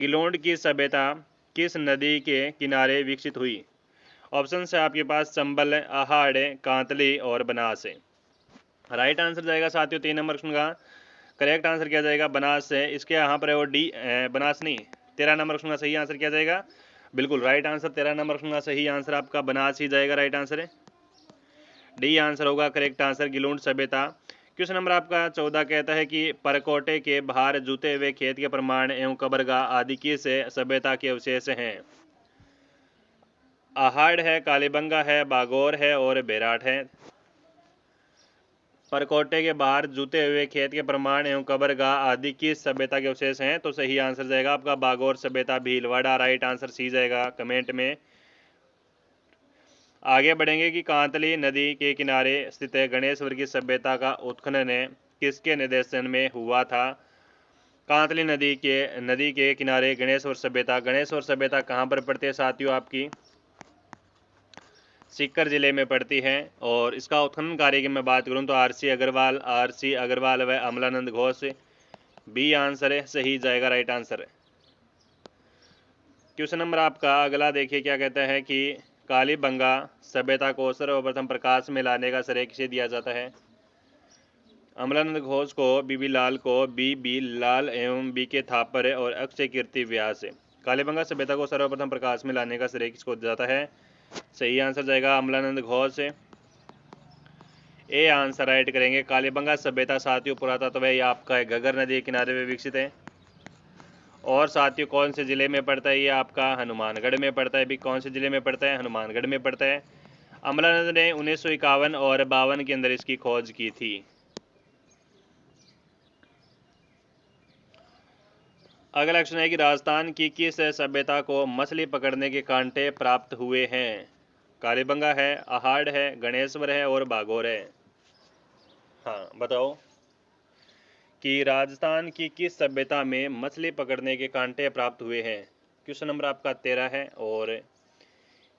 गिलोंड की सभ्यता किस नदी के किनारे विकसित हुई? ऑप्शन है आपके पास चंबल, अहाड़, कांतली और बनास है। राइट आंसर जाएगा साथियों 3 नंबर क्वेश्चन का करेक्ट आंसर क्या जाएगा? बनास है। इसके यहाँ पर है वो डी, बनास नहीं, 13 नंबर क्वेश्चन का सही आंसर क्या जाएगा? बिल्कुल राइट आंसर 13 नंबर क्वेश्चन का सही आंसर आपका बनास ही जाएगा। राइट आंसर है डी आंसर होगा करेक्ट आंसर, गिलोंड सभ्यता। क्वेश्चन नंबर आपका 14 कहता है कि परकोटे के बाहर जूते हुए खेत के प्रमाण एवं कबरगाह आदि किस सभ्यता के अवशेष हैं? आहाड़ है, कालीबंगा है, बागोर है और बेराट है। परकोटे के बाहर जूते हुए खेत के प्रमाण एवं कबरगाह आदि किस सभ्यता के अवशेष हैं? तो सही आंसर जाएगा आपका बागोर सभ्यता, भीलवाड़ा। राइट आंसर सी जाएगा कमेंट में। आगे बढ़ेंगे कि कांतली नदी के किनारे स्थित गणेश्वर की सभ्यता का उत्खनन किसके निर्देशन में हुआ था? कांतली नदी के किनारे गणेश्वर सभ्यता कहाँ पर पड़ती है साथियों? आपकी सीकर जिले में पड़ती है। और इसका उत्खनन कार्य की मैं बात करूं तो आर सी अग्रवाल व अमलानंद घोष। बी आंसर है सही जाएगा राइट आंसर। क्वेश्चन नंबर आपका अगला देखिए क्या कहता है कि कालीबंगा सभ्यता को सर्वप्रथम प्रकाश में लाने का श्रेय किसे दिया जाता है? अमलानंद घोष को, बीबी लाल को, बी लाल एवं बी के थापर और अक्षय कीर्ति व्यास। कालीबंगा सभ्यता को सर्वप्रथम प्रकाश में लाने का श्रेय किसको जाता है? सही आंसर जाएगा Amalanand Ghosh. A answer right करेंगे। कालीबंगा सभ्यता साथियों पुरातत्व है, ये आपका है घग्गर नदी के किनारे में विकसित है। और साथियों कौन से जिले में पड़ता है? ये आपका हनुमानगढ़ में पड़ता है। भी कौन से जिले में पड़ता है? हनुमानगढ़ में पड़ता है। अमलानंद ने 1951 और 52 के अंदर इसकी खोज की थी। अगला क्वेश्चन है कि राजस्थान की किस सभ्यता को मछली पकड़ने के कांटे प्राप्त हुए हैं? कालीबंगा है, अहाड़ है, गणेश्वर है और बागोर है। हाँ बताओ कि राजस्थान की किस सभ्यता में मछली पकड़ने के कांटे प्राप्त हुए हैं? क्वेश्चन नंबर आपका 13 है और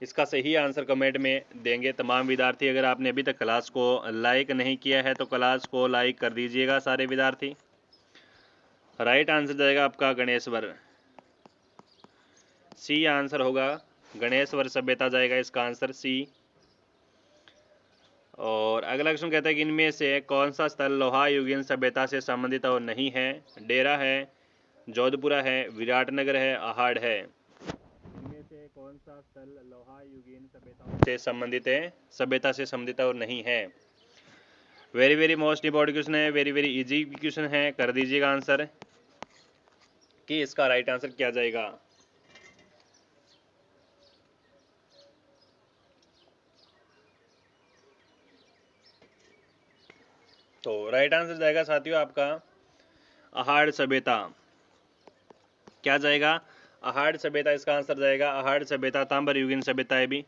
इसका सही आंसर कमेंट में देंगे तमाम विद्यार्थी। अगर आपने अभी तक क्लास को लाइक नहीं किया है तो क्लास को लाइक कर दीजिएगा सारे विद्यार्थी। राइट आंसर जाएगा आपका गणेश्वर, सी आंसर होगा गणेश्वर सभ्यता जाएगा इसका आंसर सी। और अगला क्वेश्चन कहता है कि इनमें से कौन सा स्थल लोहा युगीन सभ्यता से संबंधित और नहीं है? डेरा है, जोधपुरा है, विराटनगर है, अहाड़ है। इनमें से कौन सा स्थल लोहा युगीन सभ्यता से संबंधित और नहीं है? Very very most important question है, वेरी वेरी इजी क्वेश्चन है। कर दीजिएगा आंसर कि इसका राइट आंसर क्या जाएगा। तो राइट आंसर जाएगा साथियों आपका अहाड़ सभ्यता। क्या जाएगा? अहाड़ सभ्यता इसका आंसर जाएगा। अहाड़ सभ्यता तांबर युगीन सभ्यता है भी।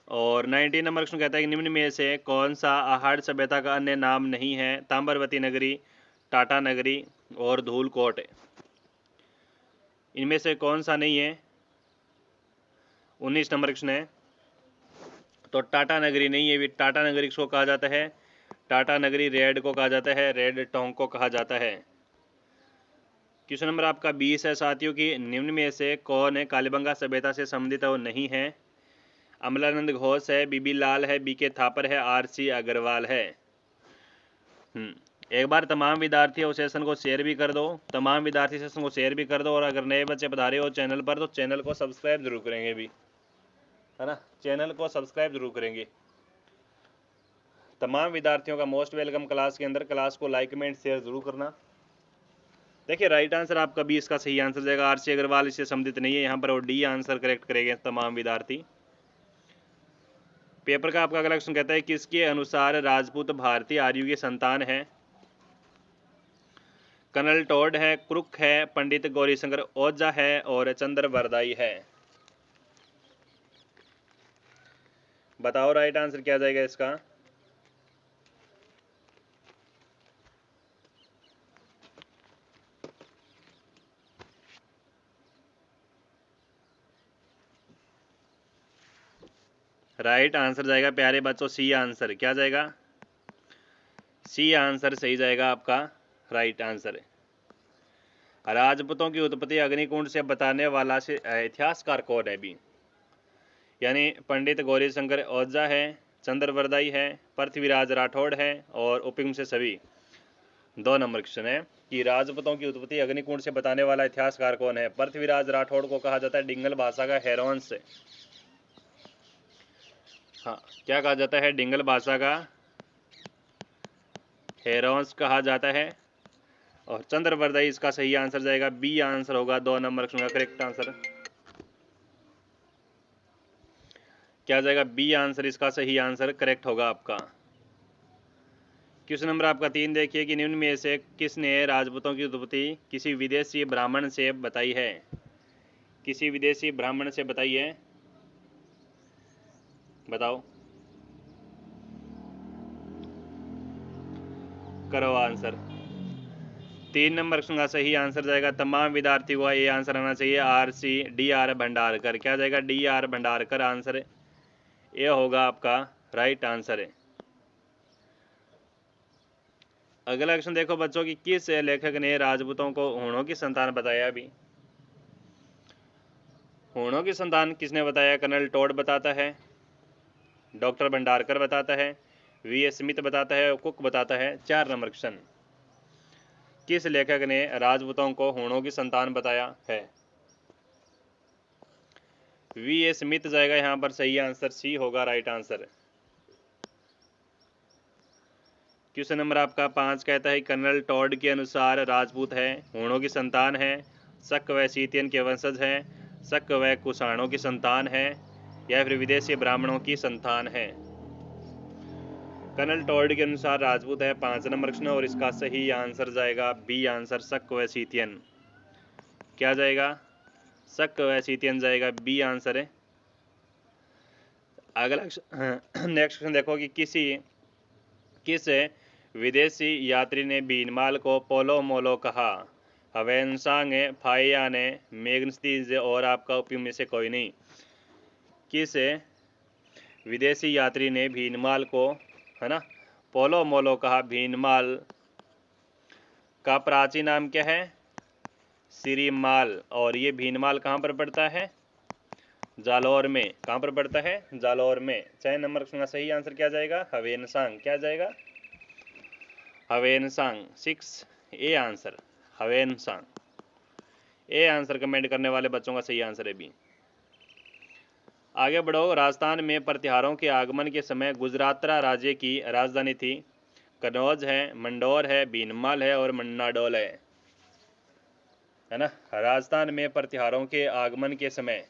और 19 नंबर क्वेश्चन कहता है कि निम्न में से कौन सा अहाड़ सभ्यता का अन्य नाम नहीं है? तांबरवती नगरी, टाटा नगरी और धूलकोट। इनमें से कौन सा नहीं है? 19 नंबर क्वेश्चन है। तो टाटा नगरी नहीं है। टाटा नगरी किसको कहा जाता है? टाटा नगरी रेड को कहा जाता है, रेड टोंग को कहा जाता है। क्वेश्चन नंबर आपका 20 है साथियों की निम्न में से कौन है कालीबंगा सभ्यता से संबंधित और नहीं है? अमलानंद घोष है, बीबी लाल है, बीके थापर है, आरसी अग्रवाल है। एक बार तमाम विद्यार्थी और सेशन को शेयर भी कर दो, तमाम विद्यार्थी सेशन को शेयर भी कर दो। और अगर नए बच्चे पधारे हो चैनल पर तो चैनल को सब्सक्राइब जरूर करेंगे भी, है ना? चैनल को सब्सक्राइब जरूर करेंगे। तमाम विद्यार्थियों का मोस्ट वेलकम क्लास के अंदर। क्लास को लाइक कमेंट शेयर जरूर करना। देखिए राइट आंसर आपका भी इसका सही आंसर जाएगा। आरसी अग्रवाल इससे संबंधित नहीं है यहाँ पर, और डी आंसर करेक्ट करेंगे तमाम विद्यार्थी। पेपर का आपका अगला क्वेश्चन कहता है किसके अनुसार राजपूत भारतीय आर्यों की संतान है? कर्नल टॉड है, क्रुक है, पंडित गौरीशंकर ओझा है और चंद्र वरदाई है। बताओ राइट आंसर क्या जाएगा इसका। राइट आंसर जाएगा प्यारे बच्चों सी आंसर। क्या जाएगा? सी आंसर सही जाएगा आपका राइट आंसर। राजपूतों की उत्पत्ति अग्निकुंड से बताने वाला से इतिहासकार कौन है भी? यानी पंडित गौरीशंकर ओझा है, चंद्रवरदाई है, पृथ्वीराज राठौड़ है और उपयुक्त से सभी। 2 नंबर क्वेश्चन है कि राजपूतों की उत्पत्ति अग्निकुंड से बताने वाला इतिहासकार कौन है? पृथ्वीराज राठौड़ को कहा जाता है डिंगल भाषा का हैरोंस। हाँ, क्या कहा जाता है? डिंगल भाषा का हैरोंस कहा जाता है। और चंद्रवरदाई इसका सही आंसर जाएगा, बी आंसर होगा। 2 नंबर क्वेश्चन का करेक्ट आंसर क्या जाएगा? बी आंसर इसका सही आंसर करेक्ट होगा आपका। क्वेश्चन नंबर आपका 3 देखिए कि निम्न में से किसने राजपूतों की उत्पत्ति किसी विदेशी ब्राह्मण से बताई है? किसी विदेशी ब्राह्मण से बताई है, बताओ, करो आंसर। 3 नंबर का सही आंसर जाएगा, तमाम विद्यार्थियों का ये आंसर आना चाहिए, RC भंडारकर। क्या जाएगा? DR भंडारकर आंसर ये होगा आपका राइट आंसर है। अगला क्वेश्चन देखो बच्चों की किस लेखक ने राजपूतों को हूणों की संतान बताया? अभी हूणों की संतान किसने बताया? कर्नल टोड बताता है, डॉक्टर भंडारकर बताता है, V.S. स्मिथ बताता है, कुक बताता है। 4 नंबर क्वेश्चन, किस लेखक ने राजपूतों को हूणों की संतान बताया है? V.S. स्मिथ जाएगा यहाँ पर सही आंसर, सी होगा राइट आंसर। क्वेश्चन नंबर आपका 5 कहता है कर्नल टॉड के अनुसार राजपूत है, हूणों की संतान है, शक व सीतियन के वंशज है, शक व कुषाणों की संतान है, या फिर विदेशी ब्राह्मणों की संतान है। कर्नल टॉड के अनुसार राजपूत है 5 नंबर क्वेश्चन, और इसका सही आंसर जाएगा बी आंसर, शक व सीतियन। क्या जाएगा? शक व सीतियन जाएगा, बी आंसर है। अगला नेक्स्ट क्वेश्चन देखो कि किस विदेशी यात्री ने बीनमाल को पोलो मोलो कहा? हवेनसांग, फाइया ने, मेग्नस्तीज और आपका उपयुक्त में से कोई नहीं। किस विदेशी यात्री ने भीनमाल को, है ना, पोलो मोलो कहा? भीनमाल का प्राचीन नाम क्या है? सिरीमाल। और ये भीनमाल कहाँ पर पड़ता है? जालौर में। कहाँ पर पड़ता है? जालौर में। 6 नंबर का सही आंसर क्या जाएगा? हवेनसांग। क्या जाएगा? Hiuen Tsang. 6 A answer, Hiuen Tsang. A answer comment करने वाले बच्चों का सही आंसर है बी। आगे बढ़ो। राजस्थान में प्रतिहारों के आगमन के समय गुजरातरा राज्य की राजधानी थी। कन्नौज है, मंडौर है, भीनमाल है और मन्नाडोल है ना। राजस्थान में प्रतिहारों के आगमन के समय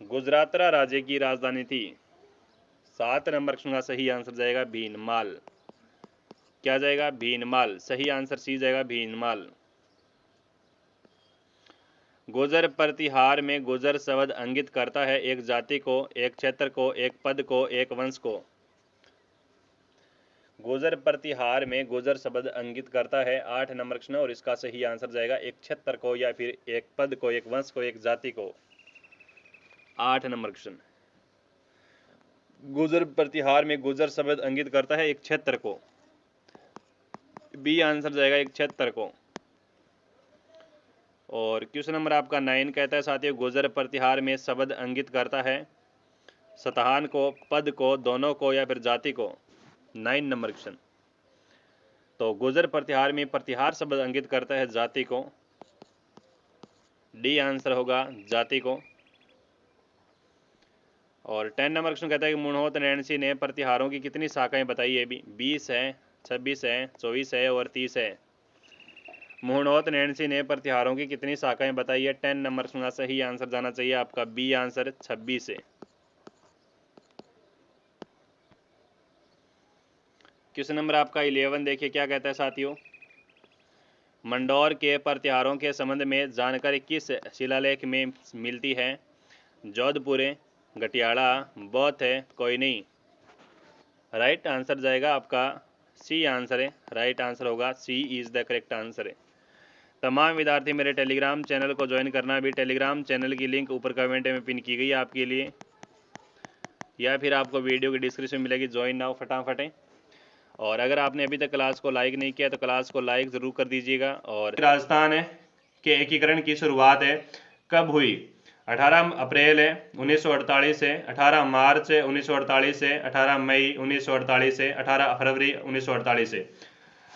गुजरातरा राज्य की राजधानी थी। 7 नंबर का सही आंसर जाएगा भीनमाल। क्या जाएगा? भीनमाल। सही आंसर सी जाएगा, भीनमाल। गुजर प्रतिहार में गुजर शब्द इंगित करता है एक जाति को, एक क्षेत्र को, एक पद को, एक वंश को। गुजर प्रतिहार में गुजर शब्द इंगित करता है 8 नंबर क्वेश्चन, और इसका सही आंसर जाएगा एक क्षेत्र को, या फिर एक पद को, एक वंश को, एक जाति को। 8 नंबर क्वेश्चन, गुजर प्रतिहार में गुजर शब्द इंगित करता है एक क्षेत्र को। बी आंसर जाएगा एक क्षेत्र को। और क्वेश्चन नंबर आपका 9 कहता है साथियों, गुजर प्रतिहार में शब्द इंगित करता है सतहान को, पद को, दोनों को, या फिर जाति को। 9 नंबर क्वेश्चन। तो गुजर प्रतिहार में प्रतिहार शब्द इंगित करता है जाति को। डी आंसर होगा जाति को। और 10 नंबर क्वेश्चन कहता है कि मुणहोत नैन्सी ने प्रतिहारों की कितनी शाखाएं बताई है? 20 है, 26 है, 24 है और 30 है। मुणहोत नैन्सी ने प्रतिहारों की कितनी शाखाएं बताई है? 10 नंबर का सही आंसर जाना चाहिए आपका बी आंसर, 26 है। क्वेश्चन नंबर आपका 11 देखिए क्या कहता है साथियों, मंडौर के प्रतिहारों के संबंध में जानकारी किस शिलालेख में मिलती है? जोधपुर, गटियाड़ा, बौद्ध है, कोई नहीं। राइट आंसर जाएगा आपका सी आंसर है, राइट आंसर होगा सी इज द करेक्ट आंसर है। तमाम विद्यार्थी मेरे टेलीग्राम चैनल को ज्वाइन करना। अभी टेलीग्राम चैनल की लिंक ऊपर कमेंट में पिन की गई है आपके लिए, या फिर आपको वीडियो की डिस्क्रिप्शन में मिलेगी। ज्वाइन नाउ फटाफट है। और अगर आपने अभी तक क्लास को लाइक नहीं किया तो क्लास को लाइक ज़रूर कर दीजिएगा। और राजस्थान के एकीकरण की शुरुआत कब हुई? 18 अप्रैल 1948 से, 18 मार्च 1948 से, 18 मई 1948 से, 18 फरवरी 1948 से।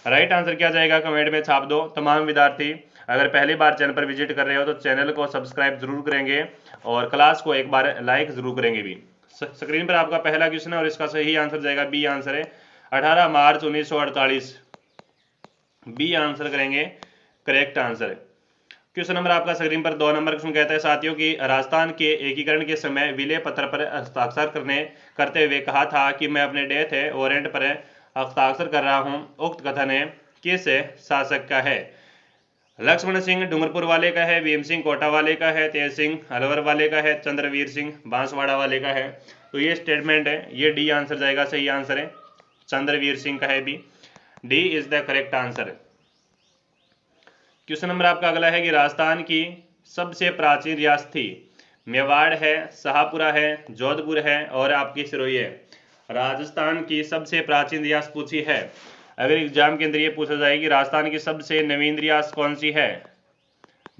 राइट आंसर क्या जाएगा कमेंट में छाप दो। तमाम विद्यार्थी अगर पहली बार चैनल पर विजिट कर रहे हो तो चैनल को सब्सक्राइब जरूर करेंगे और क्लास को एक बार लाइक जरूर करेंगे भी। स्क्रीन पर आपका पहला क्वेश्चन है और इसका सही आंसर जाएगा बी आंसर है 18 मार्च 1948। बी आंसर करेंगे करेक्ट आंसर। क्वेश्चन नंबर आपका स्क्रीन पर 2 नंबर क्वेश्चन कहता है साथियों कि राजस्थान के एकीकरण के समय विलय पत्र पर हस्ताक्षर करते हुए कहा था कि मैं अपने डेथ वारंट पर हस्ताक्षर कर रहा हूं। उक्त कथन किस शासक का है? लक्ष्मण सिंह डूंगरपुर वाले का है, भीम सिंह कोटा वाले का है, तेज सिंह अलवर वाले का है, चंद्रवीर सिंह बांसवाड़ा वाले का है। तो ये स्टेटमेंट है, ये डी आंसर जाएगा। सही आंसर है चंद्रवीर सिंह का है भी। D is the correct answer. Question number आपका अगला है कि राजस्थान की सबसे प्राचीन रियासत थी। मेवाड़ है, शाहपुरा है, जोधपुर है और आपकी सिरोही है। राजस्थान की सबसे प्राचीन रियासत पूछी है। अगर एग्जाम के अंदर ये पूछा जाए कि राजस्थान की सबसे नवीन रियासत कौन सी है,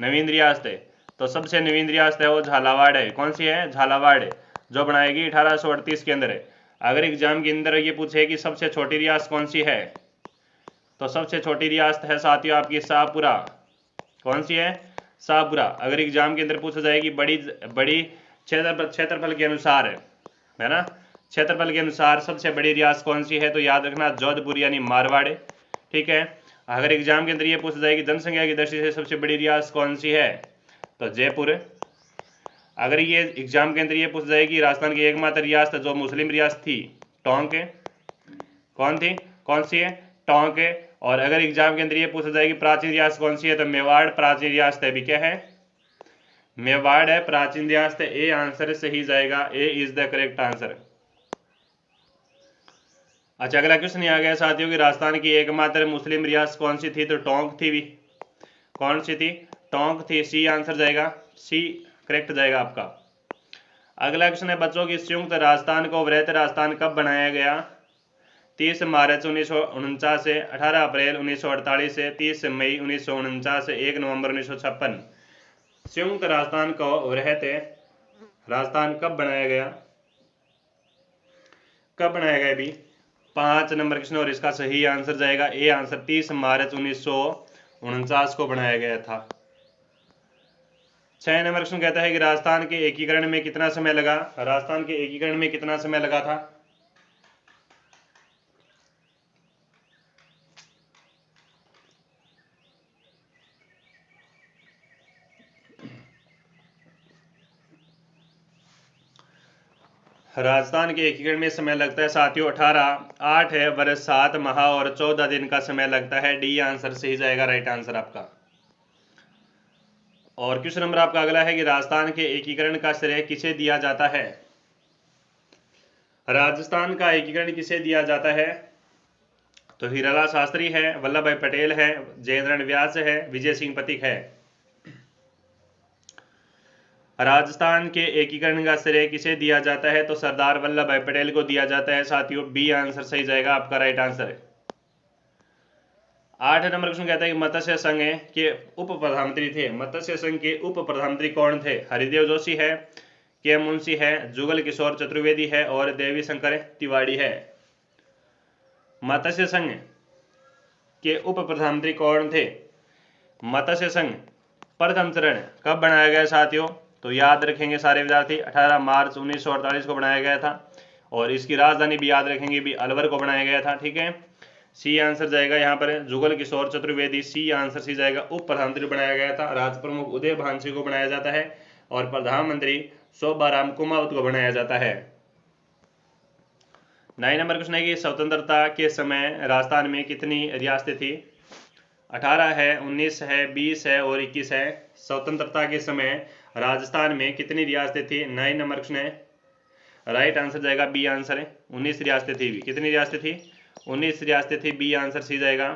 नवीन रियासत है, तो सबसे नवीन रियासत है वो झालावाड़ है। कौन सी है? झालावाड़, जो बनाएगी 1838 के अंदर है। अगर एग्जाम के अंदर ये पूछे कि सबसे छोटी रियासत कौन सी है, तो सबसे छोटी रियासत है साथियों आपकी शाहपुरा। कौन सी है? शाहपुरा। अगर एग्जाम के अंदर पूछा जाए कि बड़ी क्षेत्रफल के अनुसार है ना, क्षेत्रफल के अनुसार सबसे बड़ी रियासत कौन सी है, तो याद रखना जोधपुर यानी मारवाड़। ठीक है। अगर एग्जाम के अंदर ये पूछा जाए कि जनसंख्या की दृष्टि से सबसे बड़ी रियासत कौन सी है, तो जयपुर। अगर ये एग्जाम के अंदर ये पूछा जाए कि राजस्थान की एकमात्र रियासत जो मुस्लिम रियासत थी, टोंक। कौन थी? कौन सी है? टोंक। और अगर एग्जाम के अंदर ये पूछा जाए कि प्राचीन रियासत कौन सी है, तो मेवाड़ प्राचीन रियासत है भी। क्या है? मेवाड़ है प्राचीन रियासत। ए आंसर सही जाएगा। ए इज द करेक्ट आंसर। अच्छा, अगला क्वेश्चन आ गया साथियों कि राजस्थान की एकमात्र मुस्लिम रियासत कौन सी थी, तो टोंक थी भी। कौन सी थी? टोंक थी। सी आंसर जाएगा। सी करेक्ट जाएगा आपका। अगला क्वेश्चन है बच्चों की संयुक्त राजस्थान को वृहत राजस्थान कब बनाया गया? 30 मार्च 1949 से, 18 अप्रैल 1948 से, 30 मई 1949 से, 1 नवंबर 1956। संयुक्त राजस्थान को वृहत राजस्थान कब बनाया गया? कब बनाया गया भी? 5 नंबर क्वेश्चन और इसका सही आंसर जाएगा ए आंसर। 30 मार्च 1949 को बनाया गया था। 6 नंबर क्वेश्चन कहता है कि राजस्थान के एकीकरण में कितना समय लगा? राजस्थान के एकीकरण में कितना समय लगा था? राजस्थान के एकीकरण में समय लगता है साथियों 8 है वर्ष 7 माह और 14 दिन का समय लगता है। डी आंसर सही जाएगा। राइट आंसर आपका। और क्वेश्चन नंबर आपका अगला है कि राजस्थान के एकीकरण का श्रेय किसे दिया जाता है? राजस्थान का एकीकरण किसे दिया जाता है? तो हीरालाल शास्त्री है, वल्लभ भाई पटेल है, जयेंद्र व्यास है, विजय सिंह पथिक है। राजस्थान के एकीकरण का श्रेय किसे दिया जाता है? तो सरदार वल्लभ भाई पटेल को दिया जाता है साथियों। बी आंसर सही जाएगा आपका। राइट आंसर है। 8 नंबर क्वेश्चन कहता है कि मत्स्य संघ के उप प्रधानमंत्री थे। मत्स्य संघ के उप प्रधानमंत्री कौन थे? हरिदेव जोशी है, के मुंशी है, जुगल किशोर चतुर्वेदी है और देवी शंकर तिवारी है। मत्स्य संघ के उप प्रधानमंत्री कौन थे? मत्स्य संघ प्रथम चरण कब बनाया गया साथियों? तो याद रखेंगे सारे विद्यार्थी 18 मार्च 1948 को बनाया गया था। और इसकी राजधानी भी याद रखेंगे भी अलवर को बनाया गया था। ठीक है। सी आंसर जाएगा यहाँ पर Jugal Kishore Chaturvedi. C answer C जाएगा। उप प्रधानमंत्री बनाया गया था राज प्रमुख उदय भान सिंह को बनाया जाता है और प्रधानमंत्री शोभाराम कुमावत को बनाया जाता है। 9 नंबर क्वेश्चन है कि स्वतंत्रता के समय राजस्थान में कितनी रियासतें थी? 18 है, 19 है, 20 है और 21 है। स्वतंत्रता के समय राजस्थान में कितनी रियासतें थी? 9 नंबर क्वेश्चन है। राइट आंसर जाएगा बी आंसर है। 19 रियासतें थी। कितनी रियासतें थी? 19 रियासतें थी। बी आंसर सी जाएगा।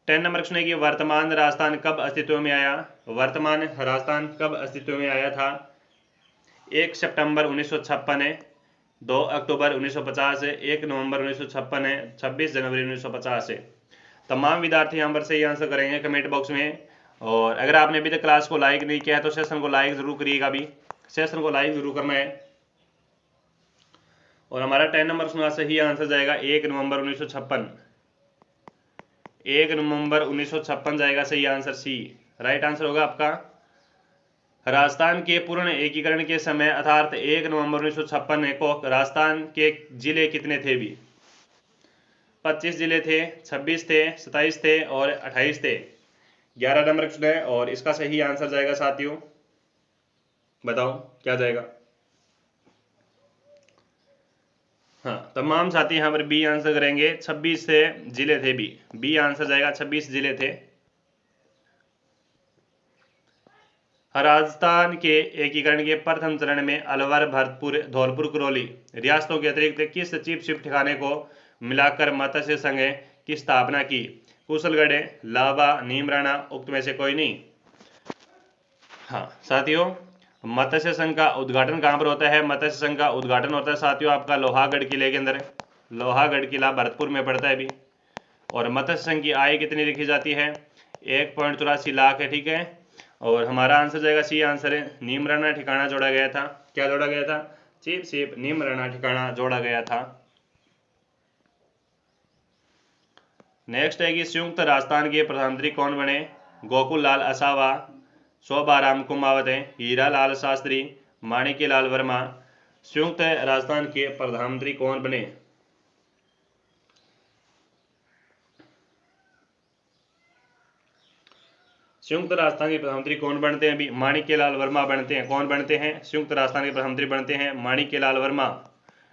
10 नंबर क्वेश्चन है कि वर्तमान राजस्थान कब अस्तित्व में आया? वर्तमान राजस्थान कब अस्तित्व में आया था? 1 सितंबर 1956 है, 2 अक्टूबर 1950 है, 1 नवंबर 1956 है, 26 जनवरी 1950 है। तमाम विद्यार्थी यहाँ पर सही आंसर करेंगे कमेंट बॉक्स में। और अगर आपने अभी तक क्लास को लाइक नहीं किया है तो सेशन को लाइक जरूर करिएगा, अभी सेशन को लाइक जरूर करना है। और हमारा 10 नंबर सुना सही आंसर जाएगा 1 नवंबर 1956। 1 नवंबर 1956 जाएगा सही आंसर, सी राइट आंसर होगा आपका। राजस्थान के पूर्ण एकीकरण के समय अर्थात 1 नवंबर 1956 को राजस्थान के जिले कितने थे भी? 25 जिले थे, 26 थे, 27 थे और 28 थे। 11 नंबर क्वेश्चन है और इसका सही आंसर जाएगा साथियों, बताओ क्या जाएगा? हाँ, तमाम साथी यहाँ पर बी आंसर करेंगे, 26 से जिले थे बी आंसर जाएगा, 26 जिले थे। राजस्थान के एकीकरण के प्रथम चरण में अलवर, भरतपुर, धौलपुर, करौली रियासतों के अतिरिक्त किस चिप शिफ्ट ठिकाने को मिलाकर मत्स्य संघ की स्थापना की? कुशलगढ़, लावा, नीमराणा, उक्त में से कोई नहीं। हाँ साथियों, मत्स्य संघ का उद्घाटन कहाँ पर होता है? मत्स्य संघ का उद्घाटन होता है साथियों आपका लोहागढ़ किले के अंदर। लोहागढ़ किला भरतपुर में पड़ता है अभी। और मत्स्य संघ की आय कितनी लिखी जाती है? 1.84 लाख है, ठीक है। और हमारा आंसर जाएगा सी आंसर है, नीमराणा ठिकाना जोड़ा गया था। क्या जोड़ा गया था? चिप शिप नीमराणा ठिकाना जोड़ा गया था। नेक्स्ट है कि संयुक्त राजस्थान के प्रधानमंत्री कौन बने? गोकुल लाल असावा, शोभाराम कुमावत, हीरा लाल शास्त्री, माणिक्य लाल वर्मा। संयुक्त राजस्थान के प्रधानमंत्री कौन बने? संयुक्त राजस्थान के प्रधानमंत्री कौन बनते हैं? अभी माणिक्य लाल वर्मा बनते हैं। कौन बनते हैं? संयुक्त राजस्थान के प्रधानमंत्री बनते हैं माणिक्य लाल वर्मा।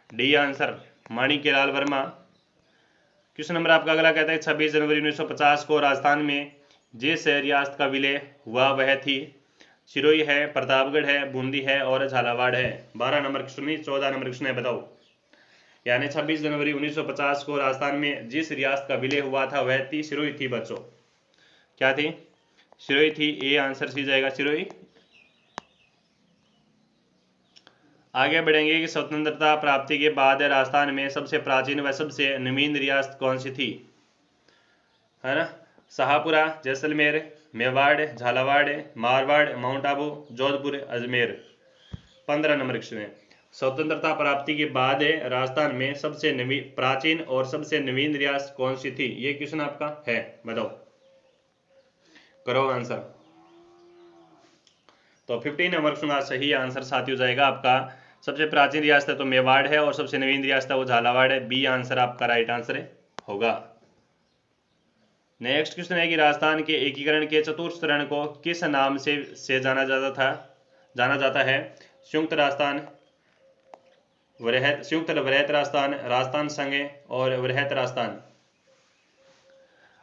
डी आंसर, माणिक्य लाल वर्मा। क्वेश्चन नंबर आपका अगला कहता है 26 जनवरी 1950 को राजस्थान में जिस रियासत का विलय हुआ वह थी? सिरोही है, प्रतापगढ़ है, बूंदी है और झालावाड़ है। 12 नंबर क्वेश्चन, 14 नंबर क्वेश्चन है, बताओ। यानी 26 जनवरी 1950 को राजस्थान में जिस रियासत का विलय हुआ था वह थी सिरोही थी बच्चों। क्या थी? सिरोही थी। ए आंसर सी जाएगा, सिरोही। आगे बढ़ेंगे कि स्वतंत्रता प्राप्ति के बाद राजस्थान में सबसे प्राचीन व सबसे नवीन रियासत कौन सी थी? है ना, Shahpura, Jaisalmer, Mewar, Jhalawar, Marwar, mount Abu, Jodhpur, Ajmer. 15 number question है, स्वतंत्रता प्राप्ति के बाद राजस्थान में सबसे प्राचीन और सबसे नवीन रियासत कौन सी थी? ये क्वेश्चन आपका है, बताओ, करो आंसर। तो 15 नंबर क्वेश्चन सही आंसर साथियों जाएगा आपका, सबसे प्राचीन रियासत है तो मेवाड़ है और सबसे नवीन रियासत है वो झालावाड़ है। बी आंसर आपका राइट आंसर होगा। नेक्स्ट क्वेश्चन है कि राजस्थान के एकीकरण के चतुर्थ चरण को किस नाम से जाना जाता है? संयुक्त राजस्थान, संयुक्त वृहत राजस्थान, राजस्थान संघ और वृहत राजस्थान।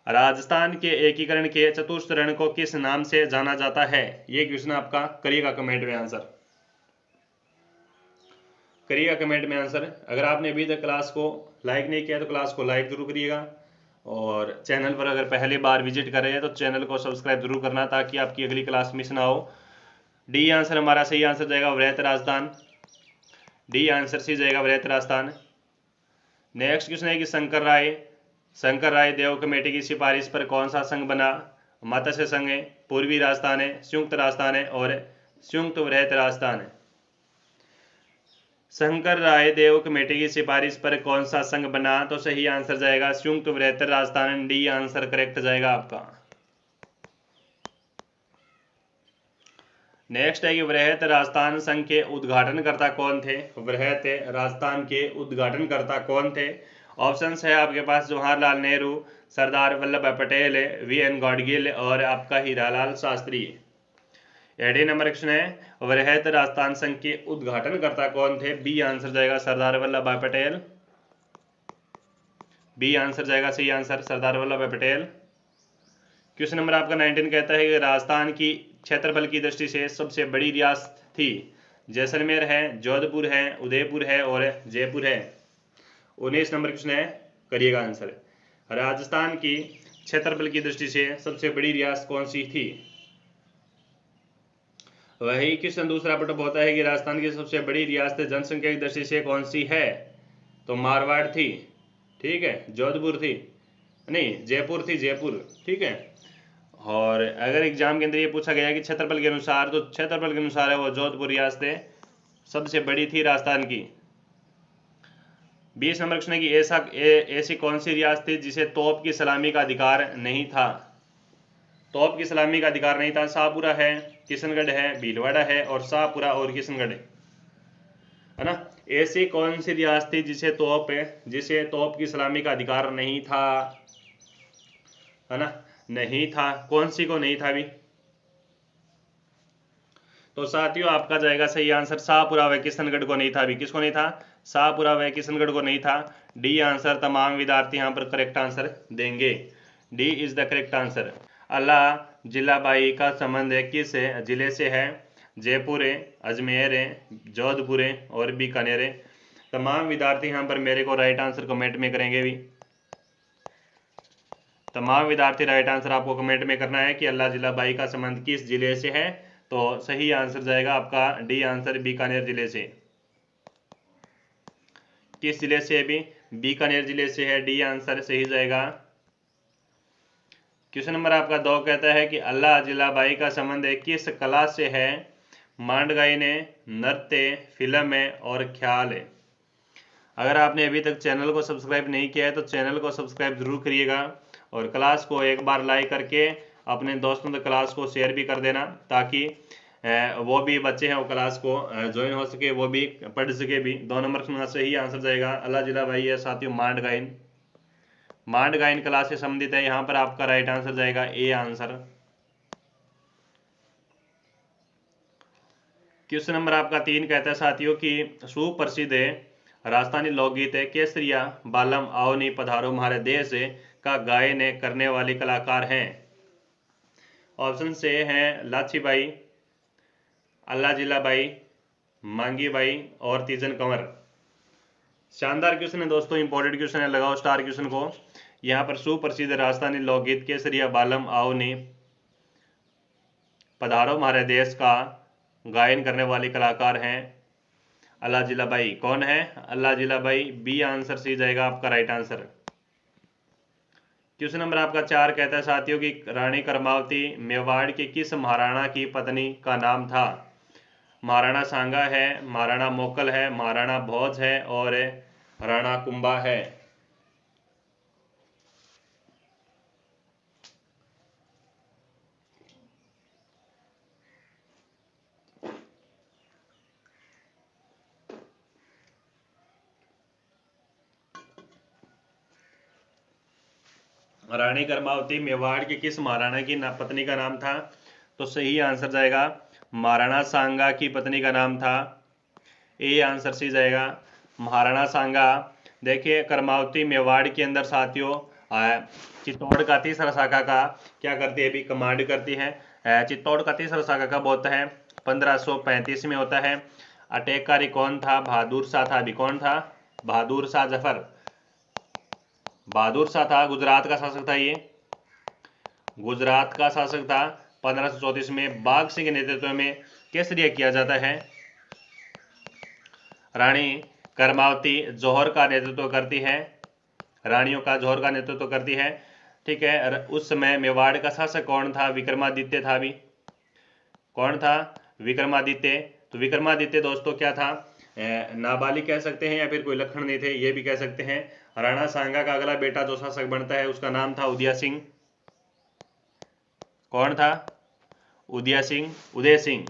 राजस्थान के एकीकरण के चतुर्थ चरण को किस नाम से जाना जाता है? ये क्वेश्चन आपका करिएगा कमेंट में आंसर, करिएगा कमेंट में आंसर। अगर आपने अभी तक क्लास को लाइक नहीं किया तो क्लास को लाइक जरूर करिएगा। और चैनल पर अगर पहली बार विजिट कर रहे हैं तो चैनल को सब्सक्राइब जरूर करना ताकि आपकी अगली क्लास मिस ना हो। डी आंसर हमारा सही आंसर जाएगा वृहत राजस्थान। डी आंसर सी जाएगा वृहत राजस्थान। नेक्स्ट क्वेश्चन है कि शंकर राय देव कमेटी की सिफारिश पर कौन सा संघ बना? मत्स्य संघ है, पूर्वी राजस्थान है, संयुक्त राजस्थान है और संयुक्त वृहत राजस्थान है। शंकर राय देव कमेटी की सिफारिश पर कौन सा संघ बना? तो सही आंसर जाएगा संयुक्त वृहत राजस्थान। डी आंसर करेक्ट जाएगा आपका। नेक्स्ट है कि वृहत राजस्थान संघ के उद्घाटनकर्ता कौन थे? वृहत राजस्थान के उद्घाटनकर्ता कौन थे? ऑप्शंस है आपके पास जवाहरलाल नेहरू, सरदार वल्लभ भाई पटेल, वी.एन. गॉडगिल और आपका हीरालाल शास्त्री। 8 नंबर क्वेश्चन है वृहत राजस्थान संघ के उद्घाटनकर्ता कौन थे? बी आंसर जाएगा सरदार वल्लभ भाई पटेल। बी आंसर जाएगा सही आंसर, सरदार वल्लभ भाई पटेल। क्वेश्चन नंबर आपका 19 कहता है कि राजस्थान की क्षेत्रफल की दृष्टि से सबसे बड़ी रियासत थी? जैसलमेर है, जोधपुर है, उदयपुर है और जयपुर है। 19 नंबर क्वेश्चन है, करिएगा आंसर। राजस्थान की क्षेत्रफल की दृष्टि से सबसे बड़ी रियासत कौन सी थी? वही क्वेश्चन दूसरा पटअप होता है कि राजस्थान की सबसे बड़ी रियासत जनसंख्या की दृष्टि से कौन सी है? तो मारवाड़ थी, ठीक है, जोधपुर थी, नहीं जयपुर थी, जयपुर, ठीक है। और अगर एग्जाम के अंदर ये पूछा गया कि क्षेत्रफल के अनुसार, तो क्षेत्रफल के अनुसार है वो जोधपुर रियासत सबसे बड़ी थी राजस्थान की। 20 नंबर क्वेश्चन है कि ऐसी कौन सी रियासत थी जिसे तोप की सलामी का अधिकार नहीं था? तोप की सलामी का अधिकार नहीं था। शाहपुरा है, किशनगढ़ है, भीलवाड़ा है और शाहपुरा और किशनगढ़ है ना। ऐसी कौन सी रियासत थी जिसे तोप की सलामी का अधिकार नहीं था, है ना, नहीं था। कौन सी को नहीं था अभी? तो साथियों आपका जाएगा सही आंसर शाहपुरा व किशनगढ़ को नहीं था। अभी किसको नहीं था? शाहपुरा व किशनगढ़ को नहीं था। डी आंसर तमाम विद्यार्थी यहाँ पर करेक्ट आंसर देंगे। D is the correct answer. Allah Jilai Bai का संबंध किस जिले से है? जयपुर है, अजमेर है, जोधपुर है और बीकानेर है। तमाम विद्यार्थी यहाँ पर मेरे को राइट आंसर कमेंट में करेंगे भी। तमाम विद्यार्थी राइट आंसर आपको कमेंट में करना है कि अल्लाह जिलाबाई का संबंध किस जिले से है। तो सही आंसर जाएगा आपका डी आंसर, बीकानेर जिले से। किस जिले से? भी बीकानेर जिले से है, डी आंसर सही जाएगा। क्वेश्चन नंबर आपका 2 कहता है कि अल्लाह जिलाबाई का संबंध किस कला से है? मांड गायने, नृत्य, फिल्म है और ख्याल है। अगर आपने अभी तक चैनल को सब्सक्राइब नहीं किया है तो चैनल को सब्सक्राइब जरूर करिएगा और क्लास को एक बार लाइक करके अपने दोस्तों तक क्लास को शेयर भी कर देना, ताकि वो भी बच्चे हैं वो क्लास को ज्वाइन हो सके, वो भी पढ़ सके भी। 2 नंबर का सही आंसर जाएगा अल्लाह जिलाबाई है साथियों मांड गायन। मांड गायन क्लास से संबंधित है। यहाँ पर आपका राइट आंसर जाएगा ए आंसर। क्वेश्चन नंबर आपका 3 कहता है साथियों कि सुप्रसिद्ध राजस्थानी लोकगीत है केसरिया बालम आओनी पधारो हमारे देश का गायन करने वाली कलाकार हैं? ऑप्शन से हैं लाछीबाई, अल्लाह जिलाबाई, मांगी बाई और तीजन कंवर। शानदार क्वेश्चन है दोस्तों, इंपॉर्टेंट क्वेश्चन है, लगाओ स्टार क्वेश्चन को। यहाँ पर सुप्रसिद्ध राजस्थानी लोकगीत केसरिया बालम आओनी पधारो हमारे देश का गायन करने वाली कलाकार हैं अल्लाह जिलाबाई। कौन है? अल्लाह जिलाबाई। बी आंसर सी जाएगा आपका राइट आंसर। क्वेश्चन नंबर आपका 4 कहता है साथियों कि रानी करमावती मेवाड़ के किस महाराणा की पत्नी का नाम था? महाराणा सांगा है, महाराणा मोकल है, महाराणा भोज है और राणा कुंभा है। रानी करमावती मेवाड़ के किस महाराणा की पत्नी का नाम था? तो सही आंसर जाएगा महाराणा सांगा की पत्नी का नाम था। ए आंसर सी जाएगा महाराणा सांगा। देखिए करमावती मेवाड़ के अंदर साथियों चित्तौड़ का तीसरा शाखा का क्या करती है? भी कमांड करती है। चित्तौड़ का तीसरा शाखा कब होता है? 1535 में होता है। अटैककारी कौन था? बहादुर शाह था। अभी कौन था? बहादुर शाह जफर। बहादुर शाह था, गुजरात का शासक था। ये गुजरात का शासक था। 1534 में बाघ सिंह के नेतृत्व में केसरिया किया जाता है। रानी करमावती जौहर का नेतृत्व करती है, रानियों का जौहर का नेतृत्व करती है, ठीक है। उस समय मेवाड़ का शासक कौन था? विक्रमादित्य था। भी कौन था? विक्रमादित्य। तो विक्रमादित्य दोस्तों क्या था? नाबालिग कह सकते हैं या फिर कोई लक्षण नहीं थे, ये भी कह सकते हैं। राणा सांगा का अगला बेटा जो शासक बनता है उसका नाम था उदय सिंह। कौन था? उदय सिंह, उदय सिंह।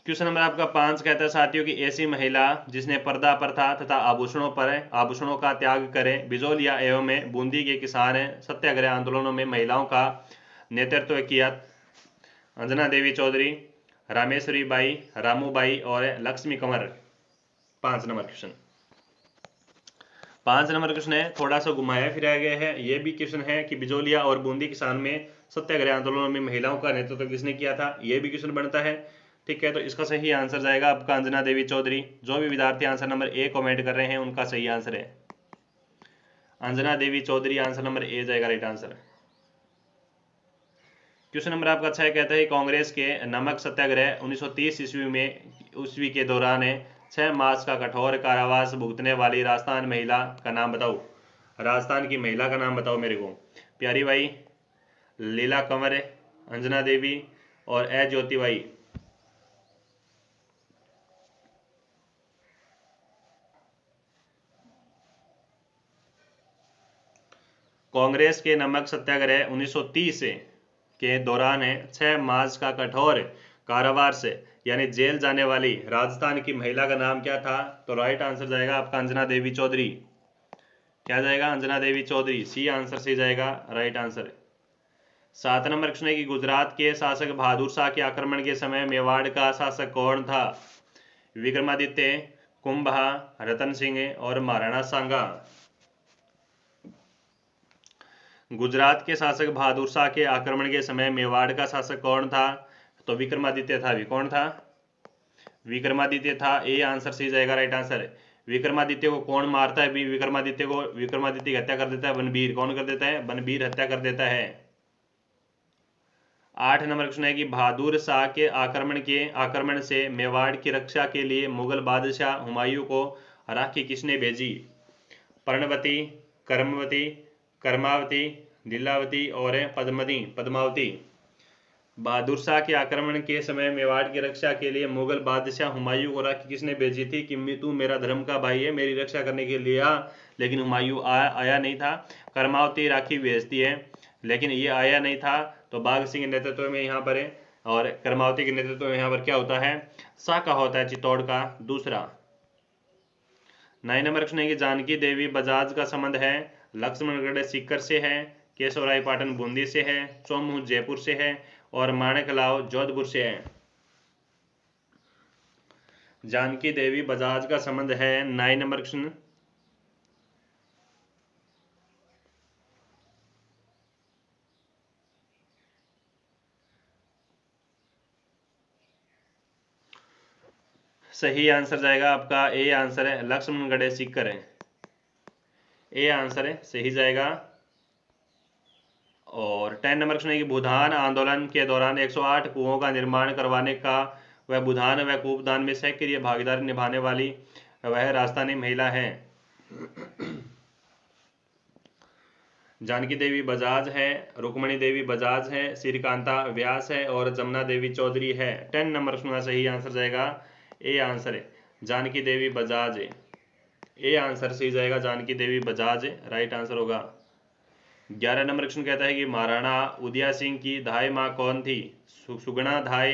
क्वेश्चन नंबर आपका 5 कहता है साथियों कि ऐसी महिला जिसने पर्दा प्रथा तथा आभूषणों का त्याग करे। बिजोलिया एवं बूंदी के किसान सत्याग्रह आंदोलनों में महिलाओं का नेतृत्व किया। अंजना देवी चौधरी, रामेश्वरी बाई, रामूबाई और Lakshmi Kanwar. 5 number question. 5 number question है, थोड़ा सा घुमाया फिराया गया है। यह भी क्वेश्चन है कि बिजोलिया और बूंदी किसान में सत्याग्रह आंदोलनों में महिलाओं का नेतृत्व किसने किया था? यह भी क्वेश्चन बनता है, ठीक है। तो इसका सही आंसर जाएगा आपका अंजना देवी चौधरी। जो भी विद्यार्थी आंसर नंबर ए कमेंट कर रहे हैं उनका सही आंसर है अंजना देवी चौधरी। आंसर नंबर ए जाएगा राइट आंसर। क्वेश्चन नंबर आपका 6 कहता है कांग्रेस के नमक सत्याग्रह 1930 ईस्वी के दौरान 6 मास का कठोर कारावास भुगतने वाली राजस्थान महिला का नाम बताओ। राजस्थान की महिला का नाम बताओ मेरे को। प्यारी बाई, लीला कंवर, अंजना देवी और ज्योति बाई। कांग्रेस के नमक सत्याग्रह 1930 के दौरान 6 मास का कठोर कारावास से यानी जेल जाने वाली राजस्थान की महिला का नाम क्या था? तो राइट आंसर जाएगा आपका अंजना देवी चौधरी। क्या जाएगा? अंजना देवी चौधरी। सी आंसर से जाएगा राइट आंसर। 7 नंबर प्रश्न है कि गुजरात के शासक बहादुर शाह के आक्रमण के समय मेवाड़ का शासक कौन था? विक्रमादित्य, कुंभा, रतन सिंह और महाराणा सांगा। गुजरात के शासक बहादुर शाह के आक्रमण के समय मेवाड़ का शासक कौन था? तो विक्रमादित्य था। भी कौन था? विक्रमादित्य था। ए आंसर से जाएगा राइट आंसर। विक्रमादित्य को कौन मारता है? विक्रमादित्य की हत्या कर देता है बनबीर। कौन कर देता है? बनबीर हत्या कर देता है। 8 नंबर प्रश्न है कि बहादुर शाह के आक्रमण से मेवाड़ की रक्षा के लिए मुगल बादशाह हुमायूं को राखी किसने भेजी? पर्णवती, कर्मावती, लीलावती और पद्मावती। बहादुर शाह के आक्रमण के समय मेवाड़ की रक्षा के लिए मुगल बादशाह हुमायूं को राखी किसने भेजी थी? कि तू मेरा धर्म का भाई है, मेरी रक्षा करने के लिए आ। लेकिन हुमायूं आया नहीं था। कर्मावती राखी भेजती है लेकिन ये आया नहीं था। तो बाघ सिंह के नेतृत्व में यहाँ पर है और कर्मावती के नेतृत्व में यहाँ पर क्या होता है? साका होता है चित्तौड़ का दूसरा। 9 नंबर प्रश्न है कि जानकी देवी बजाज का संबंध है लक्ष्मणगढ़ सीकर से है, केशवराय पाटन बूंदी से है, चौमुख जयपुर से है और माणकलाव जोधपुर से है। जानकी देवी बजाज का संबंध है 9 नंबर प्रश्न सही आंसर जाएगा आपका ए आंसर है लक्ष्मणगढ़ सीकर है। ए आंसर है सही जाएगा। और 10 नंबर प्रश्न है कि भूदान आंदोलन के दौरान 108 कुओं का निर्माण करवाने का वह भूदान व कूपदान में सक्रिय भागीदारी निभाने वाली वह राजस्थानी महिला है। जानकी देवी बजाज है, रुक्मणी देवी बजाज है, श्रीकांता व्यास है और जमुना देवी चौधरी है। 10 नंबर प्रश्न का सही आंसर जाएगा ए आंसर है जानकी देवी बजाज है। ए आंसर सही जाएगा जानकी देवी बजाज राइट आंसर होगा। 11 नंबर प्रश्न कहता है कि महाराणा उदय सिंह की धाय माँ कौन थी? सुगुणा धाय,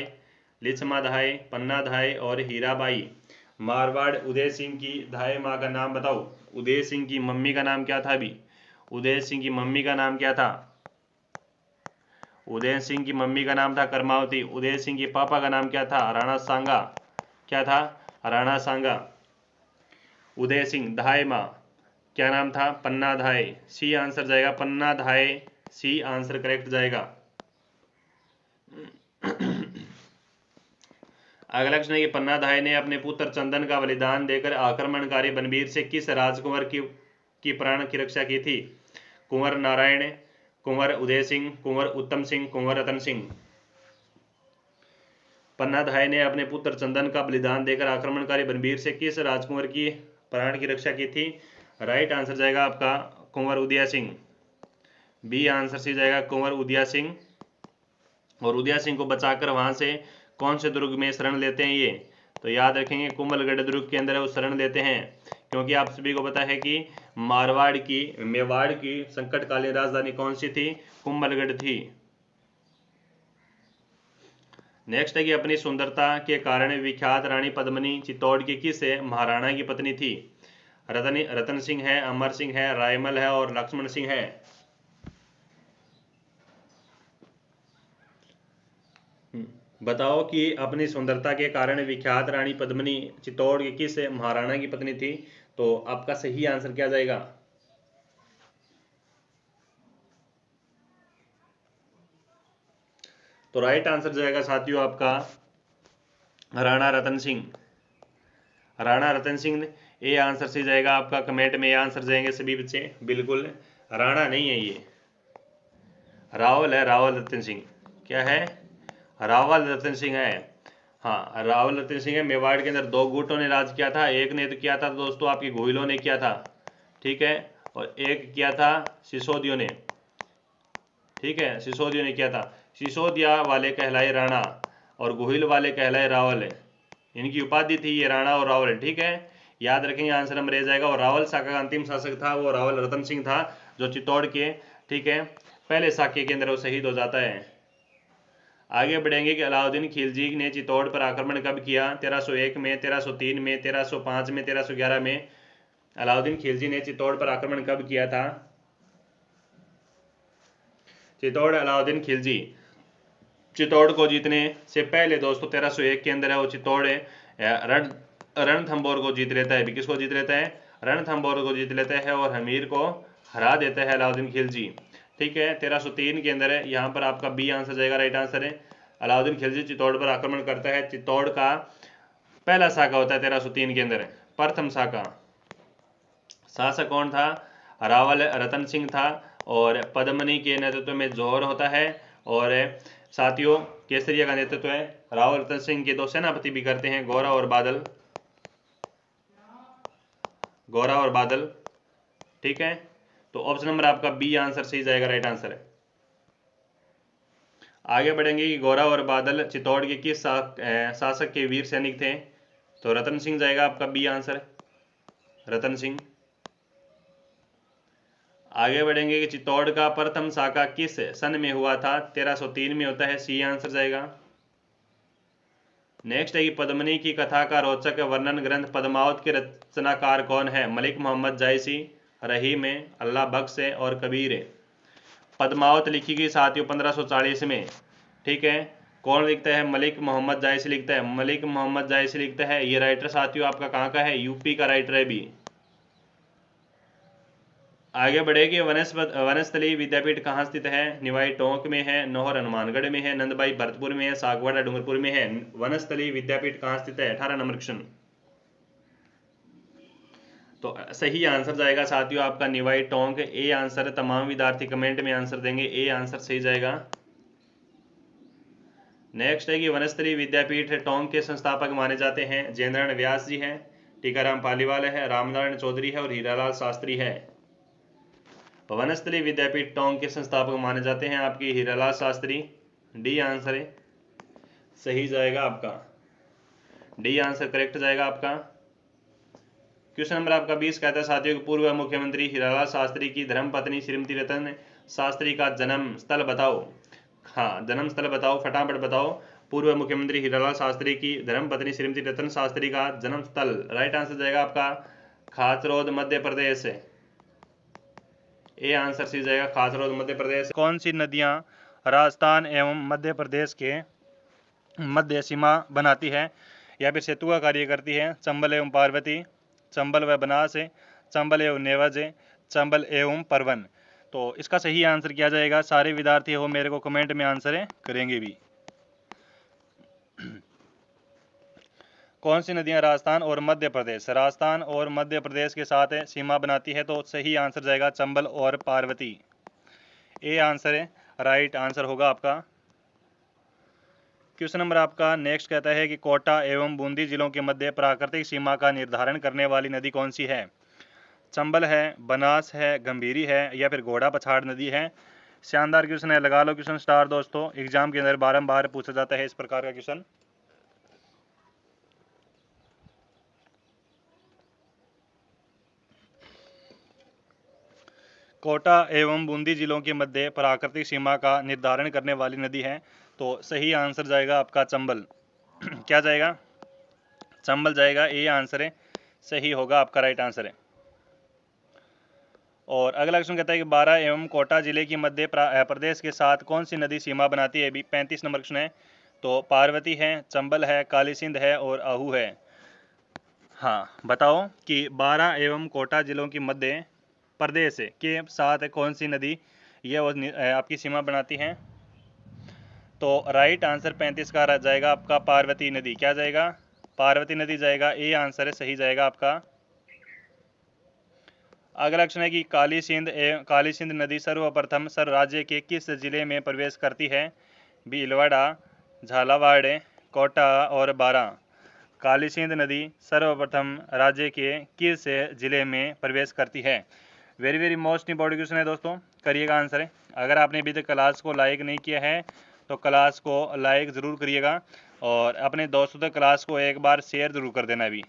लिच्छमा धाय, पन्ना धाय और हीराबाई। मारवाड़ उदय सिंह की धाय माँ का नाम बताओ। उदय सिंह की मम्मी का नाम क्या था? अभी उदय सिंह की मम्मी का नाम क्या था? उदय सिंह की मम्मी का नाम था कर्मावती। उदय सिंह के पापा का नाम क्या था? राणा सांगा। क्या था? राणा सांगा। उदय सिंह धाय माँ क्या नाम था? पन्ना धाय। सी आंसर जाएगा पन्ना धाय। सी आंसर करेक्ट जाएगा। अगला प्रश्न है कि पन्ना धाय ने अपने पुत्र चंदन का बलिदान देकर आक्रमणकारी बनबीर से किस राजकुंवर की प्राण की रक्षा की थी? कुंवर नारायण, कुंवर उदय सिंह, कुंवर उत्तम सिंह, कुंवर रतन सिंह। पन्ना धाय ने अपने पुत्र चंदन का बलिदान देकर आक्रमणकारी बनबीर से किस राजकुंवर की प्राण की रक्षा की थी? राइट आंसर जाएगा आपका कुंवर उदय सिंह। बी आंसर से जाएगा कुंवर उदय सिंह। और उदय सिंह को बचाकर वहां से कौन से दुर्ग में शरण लेते हैं ये? तो याद रखेंगे कुंभलगढ़ दुर्ग के अंदर वो शरण लेते हैं क्योंकि आप सभी को पता है कि मेवाड़ की संकटकालीन राजधानी कौन सी थी? कुंभलगढ़ थी। नेक्स्ट है कि अपनी सुंदरता के कारण विख्यात रानी पद्मिनी चित्तौड़ की किस महाराणा की पत्नी थी? रतन सिंह है, अमर सिंह है, रायमल है और लक्ष्मण सिंह है। बताओ कि अपनी सुंदरता के कारण विख्यात रानी पद्मिनी चित्तौड़ की किस महाराणा की पत्नी थी? तो आपका सही आंसर क्या जाएगा? तो राइट आंसर जाएगा साथियों आपका राणा रतन सिंह। राणा रतन सिंह ये आंसर से जाएगा आपका। कमेंट में ये आंसर जाएंगे सभी बच्चे। बिल्कुल राणा नहीं है ये, रावल है, रावल रतन सिंह। क्या है? रावल रतन सिंह है। हाँ, रावल रतन सिंह है। मेवाड़ के अंदर 2 गुटों ने राज किया था। एक ने तो किया था दोस्तों आपकी गोहिलों ने किया था, ठीक है, और एक किया था सिसोदियों ने, ठीक है, सिसोदियों ने किया था। सिसोदिया वाले कहलाए राणा और गोहिल वाले कहलाए रावल। इनकी उपाधि थी ये राणा और रावल, ठीक है, याद रखेंगे, आंसर हम रह जाएगा। और रावल शाखा का अंतिम शासक था वो रावल रतन सिंह था, जो चित्तौड़ के, ठीक है, पहले शाक्य के अंदर वो शहीद हो जाता है। आगे बढ़ेंगे कि अलाउद्दीन खिलजी ने चित्तौड़ पर आक्रमण कब किया? 1301 में, 1303 में, 1305 में, 1311 में। अलाउद्दीन खिलजी ने चित्तौड़ पर आक्रमण कब किया था? चित्तौड़ अलाउद्दीन खिलजी चित्तौड़ को जीतने से पहले दोस्तों 1301 के अंदर है वो चित्तौड़ रण रणथंभौर को जीत लेता है। किसको जीत लेता है? रणथंभौर को जीत लेता है और हमीर को हरा देता है अलाउद्दीन खिलजी, ठीक है। 1303 के अंदर है, यहाँ पर आपका बी आंसर जाएगा, राइट आंसर है। अलाउद्दीन खिलजी चित्तौड़ पर आक्रमण करता है। चित्तौड़ का पहला शाखा होता है 1303 के अंदर, प्रथम शाखा। शासक कौन था? रावल रतन सिंह था और पद्मनी के नेतृत्व में जौहर होता है। और साथियों केसरिया का नेतृत्व है रावल रतन सिंह के 2 सेनापति भी करते हैं, गौरा और बादल, गौरा और बादल, ठीक है। तो ऑप्शन नंबर आपका बी आंसर सही जाएगा, राइट आंसर है। आगे बढ़ेंगे कि गौरा और बादल चित्तौड़ के किस शासक के वीर सैनिक थे? तो रतन सिंह जाएगा आपका बी आंसर, रतन सिंह। आगे बढ़ेंगे कि चित्तौड़ का प्रथम शाखा किस सन में हुआ था? 1303 में होता है, सी आंसर जाएगा। नेक्स्ट है कि पद्मनी की कथा का रोचक वर्णन ग्रंथ पद्मावत के रचनाकार कौन है? मलिक मोहम्मद जायसी, रहीम, अल्लाह बख्श और कबीर। पद्मावत लिखी गई साथियों 1540 में, ठीक है। कौन लिखता है? मलिक मोहम्मद जायसी लिखता है, मलिक मोहम्मद जायसी लिखता है। ये राइटर साथियों आपका कहाँ का है? यूपी का राइटर है भी। आगे बढ़ेगी वनस्थली विद्यापीठ कहाँ स्थित है? निवाई टोंक में है, नौहर हनुमानगढ़ में है, नंदबाई भरतपुर में है, सागवाड़ा डूंगरपुर में है। वनस्थली विद्यापीठ कहाँ स्थित है? 18 नंबर क्वेश्चन। तो सही आंसर जाएगा साथियों आपका निवाई टोंक, ए आंसर। तमाम विद्यार्थी कमेंट में आंसर देंगे, ए आंसर सही जाएगा। नेक्स्ट है कि वनस्थली विद्यापीठ टोंक के संस्थापक माने जाते हैं जयनारायण व्यास जी हैं, टीकाराम पालीवाल है, रामनारायण चौधरी है और हीरालाल शास्त्री है। वनस्थली विद्यापीठ टोंक के संस्थापक माने जाते हैं आपकी हीरालाल शास्त्री, डी आंसर है सही जाएगा आपका, डी आंसर करेक्ट जाएगा आपका। क्वेश्चन नंबर आपका 20 कहता है साथियों पूर्व मुख्यमंत्री हीरालाल शास्त्री की धर्मपत्नी श्रीमती रतन शास्त्री का जन्म स्थल बताओ। हाँ, जन्म स्थल बताओ, फटाफट बताओ। पूर्व मुख्यमंत्री हीरालाल शास्त्री की धर्मपत्नी श्रीमती रतन शास्त्री का जन्म स्थल, राइट आंसर जाएगा आपका Khachrod Madhya Pradesh, A answer C जाएगा खासरोद मध्य प्रदेश। कौन सी नदियां राजस्थान एवं मध्य प्रदेश के मध्य सीमा बनाती है या फिर सेतु का कार्य करती है? चंबल एवं पार्वती, चंबल व बनास, चंबल एवं नेवज, चंबल एवं परवन। तो इसका सही आंसर किया जाएगा। सारे विद्यार्थी हो मेरे को कमेंट में आंसर करेंगे भी। कौन सी नदियां राजस्थान और मध्य प्रदेश के साथ सीमा बनाती है? तो सही आंसर जाएगा चंबल और पार्वती, ए आंसर है, राइट आंसर होगा आपका। क्वेश्चन नंबर आपका नेक्स्ट कहता है कि कोटा एवं बूंदी जिलों के मध्य प्राकृतिक सीमा का निर्धारण करने वाली नदी कौन सी है? चंबल है, बनास है, गंभीरी है या फिर घोड़ा पछाड़ नदी है? शानदार क्वेश्चन है, लगा लो क्वेश्चन स्टार दोस्तों। एग्जाम के अंदर बारंबार पूछा जाता है इस प्रकार का क्वेश्चन। कोटा एवं बूंदी जिलों के मध्य प्राकृतिक सीमा का निर्धारण करने वाली नदी है, तो सही आंसर जाएगा आपका चंबल। क्या जाएगा? चंबल जाएगा, ए आंसर है, सही होगा आपका, राइट आंसर है। और अगला क्वेश्चन कहता है कि 12 एवं कोटा जिले की मध्य प्रदेश के साथ कौन सी नदी सीमा बनाती है? 35 नंबर क्वेश्चन है। तो पार्वती है, चंबल है, काली सिंध है और आहू है। हाँ, बताओ कि 12 एवं कोटा जिलों की मध्य प्रदेश के साथ कौन सी नदी ये आपकी सीमा बनाती हैं? तो राइट आंसर 35 का रह जाएगा आपका पार्वती नदी। क्या जाएगा? पार्वती नदी जाएगा, ए आंसर है, सही जाएगा आपका। अगला क्वेश्चन है कि काली सिंध नदी सर्वप्रथम राज्य के किस जिले में प्रवेश करती है? भीलवाड़ा, झालावाड़, कोटा और बारा। काली सिंध नदी सर्वप्रथम राज्य के किस जिले में प्रवेश करती है? Very very most important question है दोस्तों, करिएगा आंसर। अगर आपने अभी तक क्लास को लाइक नहीं किया है तो क्लास को लाइक ज़रूर करिएगा और अपने दोस्तों तक क्लास को एक बार शेयर ज़रूर कर देना। अभी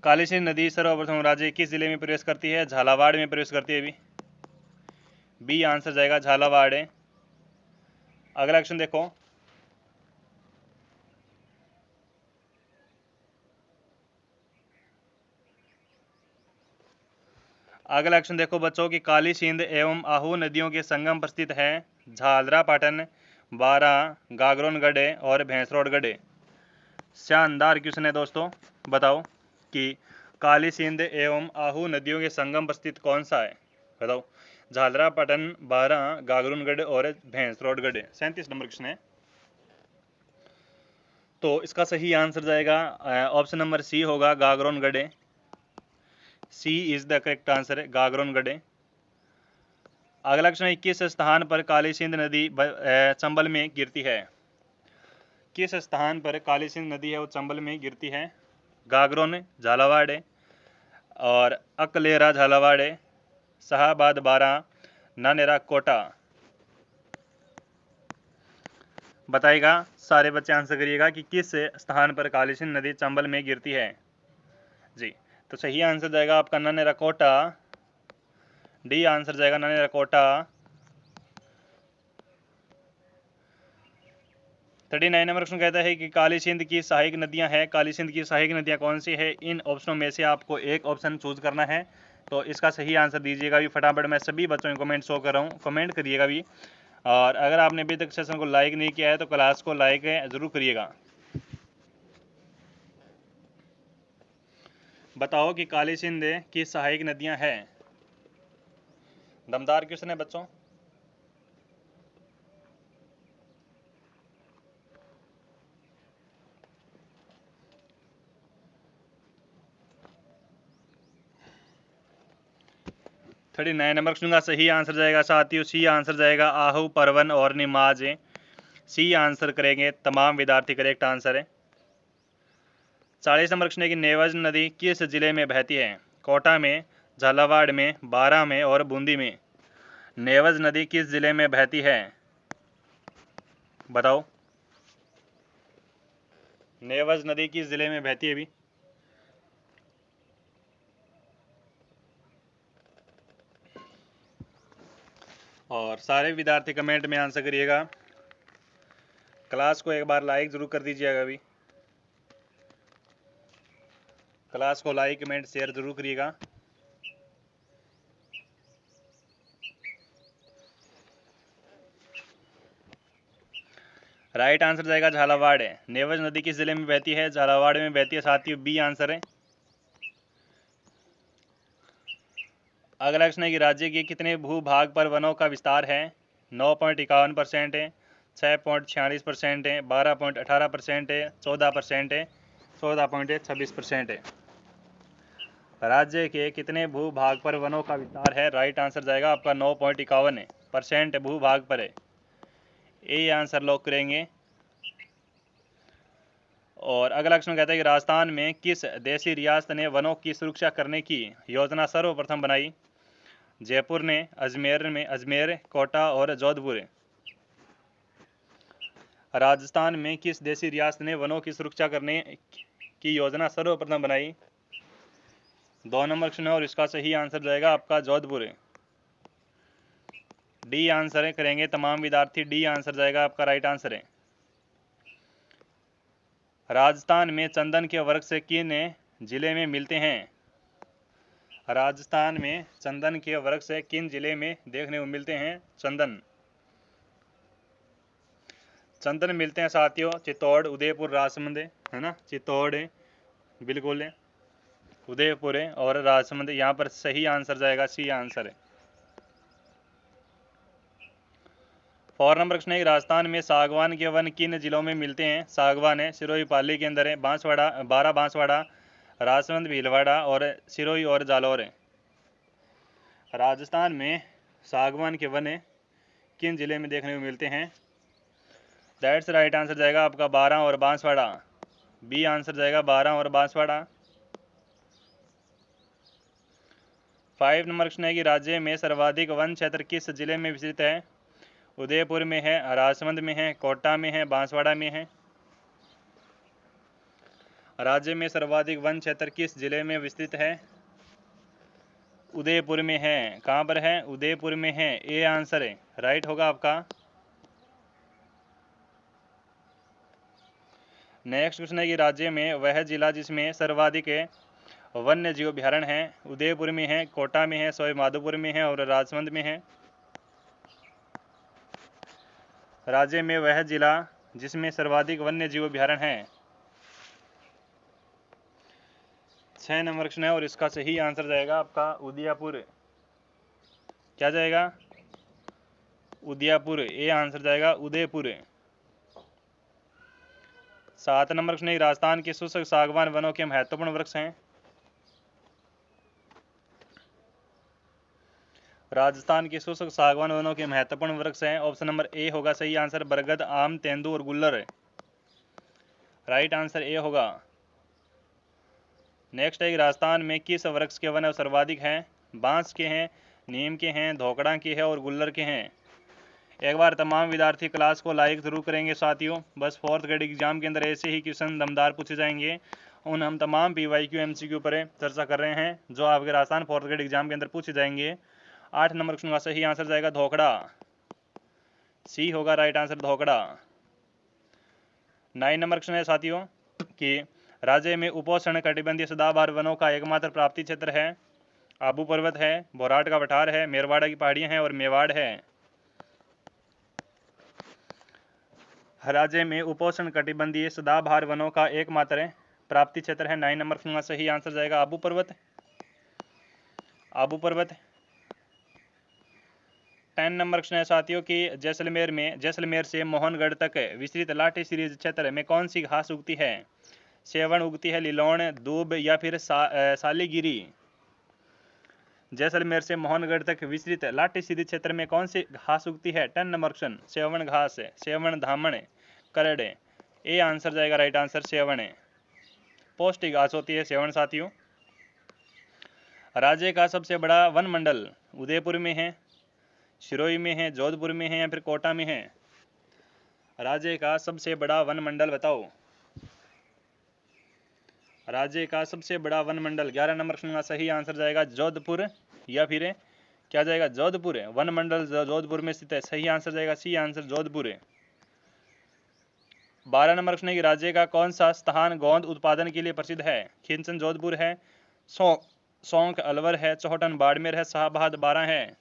काली सिंध नदी सर्वप्रथम राज्य किस जिले में प्रवेश करती है? झालावाड़ में प्रवेश करती है। अभी बी आंसर जाएगा झालावाड़। अगला क्वेश्चन देखो, अगला क्वेश्चन देखो बच्चों की काली सिंध एवं आहू नदियों के संगम पर स्थित है झालरापाटन, बारा, गागरोनगढ़ और भैंसरोडगढ़। शानदार क्वेश्चन है दोस्तों, बताओ कि काली सिंध एवं आहू नदियों के संगम पर स्थित कौन सा है? बताओ। झालरापाटन, बारा, गागरोनगढ़ और भैंसरोडगढ़। 37 नंबर क्वेश्चन है। तो इसका सही आंसर जाएगा ऑप्शन नंबर सी होगा गागरोनगढ़। सी इज द करेक्ट आंसर है, गागरोनगढ़। अगला क्वेश्चन, किस स्थान पर काली सिंध नदी चंबल में गिरती है? किस स्थान पर काली सिंध नदी है वो चंबल में गिरती है? गागरोन, झालावाड़ और अकलेरा झालावाड़, शाहाबाद बारा, नानेरा कोटा। बताइएगा, सारे बच्चे आंसर करिएगा कि किस स्थान पर काली सिंध नदी चंबल में गिरती है। जी, तो सही आंसर जाएगा आपका नानेरा कोटा। डी आंसर जाएगा नानेरा कोटा। 39 नंबर क्वेश्चन कहता है कि काली सिंध की सहायक नदियां हैं। काली सिंध की सहायक नदियां कौन सी है? इन ऑप्शनों में से आपको एक ऑप्शन चूज करना है। तो इसका सही आंसर दीजिएगा भी फटाफट। मैं सभी बच्चों को कमेंट शो कर रहा हूँ, कमेंट करिएगा भी। और अगर आपने अभी तक सेशन को लाइक नहीं किया है तो क्लास को लाइक ज़रूर करिएगा। बताओ कि काली सिंध की सहायक नदियां हैं। दमदार क्वेश्चन है बच्चों। थर्टी 39 नंबर क्वेश्चन का सही आंसर जाएगा साथियों, सी आंसर जाएगा आहू, परवन और निमाज। सी आंसर करेंगे तमाम विद्यार्थी, करेक्ट आंसर है। 40 नंबर क्वेश्चन है कि नेवज नदी किस जिले में बहती है? कोटा में, झालावाड़ में, बारा में और बूंदी में। नेवज नदी किस जिले में बहती है? बताओ। नेवज नदी किस जिले में बहती है? अभी और सारे विद्यार्थी कमेंट में आंसर करिएगा। क्लास को एक बार लाइक जरूर कर दीजिएगा। अभी क्लास को लाइक, कमेंट, शेयर जरूर करिएगा। राइट आंसर जाएगा झालावाड़। नेवज नदी किस जिले में बहती है? झालावाड़ में बहती है साथियों, बी आंसर है। अगला क्वेश्चन है कि राज्य के कितने भूभाग पर वनों का विस्तार है? 9.51% है, 6.46% है, 12.18% है, 14% है, 14.26% है। राज्य के कितने भूभाग पर वनों का विस्तार है? राइट आंसर जाएगा आपका 9.51% भूभाग पर है। ये आंसर लॉक करेंगे। और अगला क्वेश्चन कहता है कि राजस्थान में किस देशी रियासत ने वनों की सुरक्षा करने की योजना सर्वप्रथम बनाई? जयपुर ने, अजमेर, कोटा और जोधपुर। राजस्थान में किस देशी रियासत ने वनों की सुरक्षा करने की योजना सर्वप्रथम बनाई? 2 नंबर क्वेश्चन है और इसका सही आंसर जाएगा आपका जोधपुर। डी आंसर करेंगे तमाम विद्यार्थी, डी आंसर जाएगा आपका राइट आंसर है। राजस्थान में चंदन के वृक्ष किन जिले में मिलते हैं? राजस्थान में चंदन के वृक्ष किन जिले में देखने को मिलते हैं? चंदन मिलते हैं साथियों चित्तौड़, उदयपुर, राजसमंद, है ना। चित्तौड़ बिल्कुल, उदयपुर और राजसमंद। यहाँ पर सही आंसर जाएगा सी आंसर है। 4 नंबर क्वेश्चन है कि राजस्थान में सागवान के वन किन जिलों में मिलते हैं? सागवान है सिरोही, पाली के अंदर है, बांसवाड़ा, बारा बांसवाड़ा, राजसमंद, भीलवाड़ा और सिरोही और जालौर है। राजस्थान में सागवान के वन किन जिले में देखने को मिलते हैं? दैट्स राइट आंसर जाएगा आपका बारां और बांसवाड़ा। बी आंसर जाएगा बारां और बांसवाड़ा। 5 नंबर क्वेश्चन है कि राज्य में सर्वाधिक वन क्षेत्र किस जिले में विस्तृत है? उदयपुर में है, राजसमंद में है, कोटा में है, बांसवाड़ा में है। राज्य में सर्वाधिक वन क्षेत्र किस जिले में विस्तृत है? उदयपुर में है। कहाँ पर है? उदयपुर में है। ए आंसर है राइट होगा आपका। नेक्स्ट क्वेश्चन है कि राज्य में वह जिला जिसमें सर्वाधिक वन्य जीव अभ्यारण्य है? उदयपुर में है, कोटा में है, सवाई माधोपुर में है और राजसमंद में है। राज्य में वह जिला जिसमें सर्वाधिक वन्य जीव अभ्यारण्य है। 6 नंबर क्वेश्चन है और इसका सही आंसर जाएगा आपका उदयपुर। क्या जाएगा? उदयपुर। ए आंसर जाएगा उदयपुर। 7 नंबर क्वेश्चन है राजस्थान के शुष्क सागवान वनों के महत्वपूर्ण वृक्ष हैं? राजस्थान के शुष्क सागवान वनों के महत्वपूर्ण वृक्ष हैं। ऑप्शन नंबर ए होगा सही आंसर, बरगद, आम, तेंदू और गुल्लर। राइट आंसर ए होगा। नेक्स्ट है राजस्थान में किस वृक्ष के वन सर्वाधिक हैं? बांस के हैं, नीम के हैं, धोकड़ा के हैं और गुल्लर के हैं। एक बार तमाम विद्यार्थी क्लास को लाइक जरूर करेंगे साथियों। बस 4th ग्रेड एग्जाम के अंदर ऐसे ही क्वेश्चन दमदार पूछे जाएंगे। उन हम तमाम PYQ MCQ पर चर्चा कर रहे हैं जो आपके राजस्थान 4th ग्रेड एग्जाम के अंदर पूछे जाएंगे। 8 नंबर क्वेश्चन का सही आंसर जाएगा धोकड़ा। सी होगा राइट आंसर धोकड़ा। 9 नंबर क्वेश्चन है साथियों कि राज्य में उपोष्ण कटिबंधीय सदाबहार वनों का एकमात्र प्राप्ति क्षेत्र है? आबू पर्वत है, बोराट का पठार है, मेरवाड़ा की पहाड़ियां हैं और मेवाड़ है। राज्य में उपोष्ण कटिबंधीय सदाबहार वनों का एकमात्र प्राप्ति क्षेत्र है। 9 नंबर का सही आंसर जाएगा आबू पर्वत। आबू पर्वत। 10 नंबर क्वेश्चन है साथियों कि जैसलमेर से मोहनगढ़ तक विस्तृत लाठी सीरीज क्षेत्र में कौन सी घास उगती है? सेवण उगती है, लिलोण, दूब या फिर सालीगिरी। जैसलमेर से मोहनगढ़ तक विस्तृत लाठी सीरीज क्षेत्र में कौन सी घास उगती है? 10 नंबर क्वेश्चन सेवण घास, सेवण, धामण, करड़। ए आंसर जाएगा राइट आंसर सेवण। पौष्टिक घास होती है सेवण साथियों। राज्य का सबसे बड़ा वन मंडल उदयपुर में है, सिरोही में है, जोधपुर में है या फिर कोटा में है? राज्य का सबसे बड़ा वन मंडल बताओ। राज्य का सबसे बड़ा वन मंडल 11 नंबर का सही आंसर जाएगा जोधपुर या फिर क्या जाएगा? जोधपुर। वन मंडल जोधपुर में स्थित है। सही आंसर जाएगा सी आंसर जोधपुर। 12 नंबर प्रश्न है कि राज्य का कौन सा स्थान गोंद उत्पादन के लिए प्रसिद्ध है? खिंचन जोधपुर है, सौंक अलवर है, चौहटन बाड़मेर है, शाहबाद बारां है।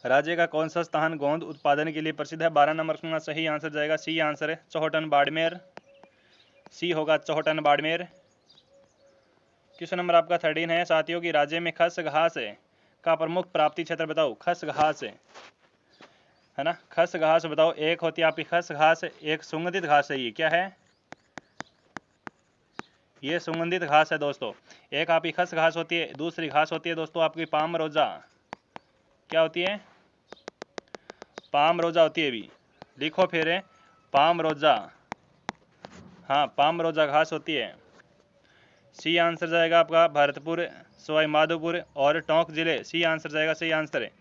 राज्य का कौन सा स्थान गोंद उत्पादन के लिए प्रसिद्ध है? 12 नंबर का सही आंसर जाएगा सी आंसर है चौहटन बाड़मेर। सी होगा चौहटन बाड़मेर। क्वेश्चन नंबर आपका 13 है साथियों की राज्य में खस घास का प्रमुख प्राप्ति क्षेत्र बताओ। खस घास है ना, खस घास बताओ। एक होती है आपकी खस घास, एक सुगंधित घास है। ये क्या है? ये सुगंधित घास है दोस्तों। एक आपकी खस घास होती है, दूसरी घास होती है दोस्तों आपकी पाम रोजा। क्या होती है? पाम रोजा होती है। भी लिखो फिर पाम रोजा। हाँ पाम रोजा घास होती है। सी आंसर जाएगा आपका भरतपुर, सवाई माधोपुर और टोंक जिले। सी आंसर जाएगा सही आंसर है।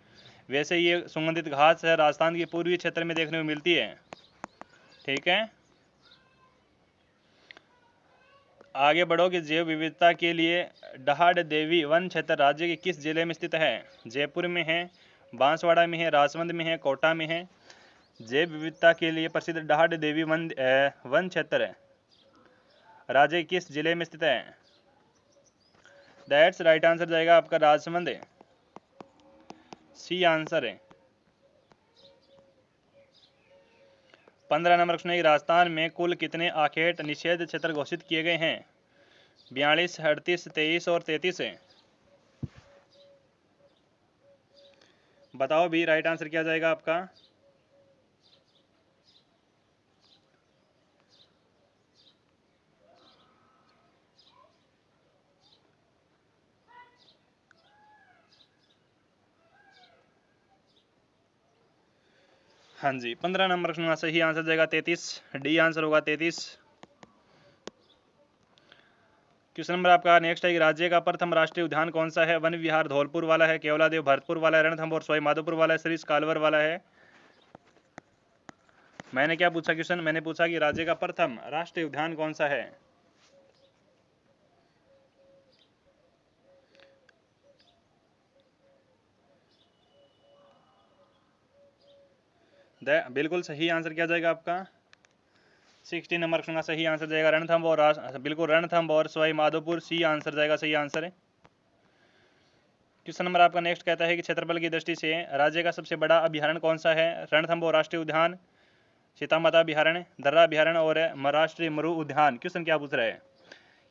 वैसे ये सुगंधित घास है राजस्थान के पूर्वी क्षेत्र में देखने को मिलती है। ठीक है, आगे बढ़ो कि जैव विविधता के लिए डहाड़ देवी वन क्षेत्र राज्य के किस जिले में स्थित है? जयपुर में है, बांसवाड़ा में है, राजसमंद में है, कोटा में है। जैव विविधता के लिए प्रसिद्ध डहाड़ देवी वन क्षेत्र राज्य के किस जिले में स्थित है? दैट्स राइट आंसर जाएगा आपका राजसमंद। सी आंसर है। 15 नंबर प्रश्न है राजस्थान में कुल कितने आखेट निषेध क्षेत्र घोषित किए गए हैं? 42, 38, 23 और 33 है। बताओ भी राइट आंसर क्या जाएगा आपका? हाँ जी, 15 नंबर प्रश्न का सही आंसर जाएगा 33, डी आंसर होगा 33। क्वेश्चन नंबर आपका नेक्स्ट है कि राज्य का प्रथम राष्ट्रीय उद्यान कौन सा है? वन विहार धौलपुर वाला है, केवलादेव भरतपुर वाला है, रणथंभौर सवाई माधोपुर वाला है, सरिस कालवर वाला है। मैंने क्या पूछा क्वेश्चन? मैंने पूछा कि राज्य का प्रथम राष्ट्रीय उद्यान कौन सा है? बिल्कुल सही आंसर क्या जाएगा आपका? 16 नंबर प्रश्न का सही आंसर जाएगा रणथंभौर। बिल्कुल रणथंभौर सवाई माधोपुर, सी आंसर जाएगा, सही आंसर है। क्वेश्चन नंबर आपका नेक्स्ट कहता है कि क्षेत्रफल की दृष्टि से राज्य का सबसे बड़ा अभ्यारण्य कौन सा है? रणथंभौर राष्ट्रीय उद्यान, सीतामाता अभ्यारण्य, दर्रा अभ्यारण्य और महाराष्ट्रीय मरु उद्यान। क्वेश्चन क्या पूछ रहा है?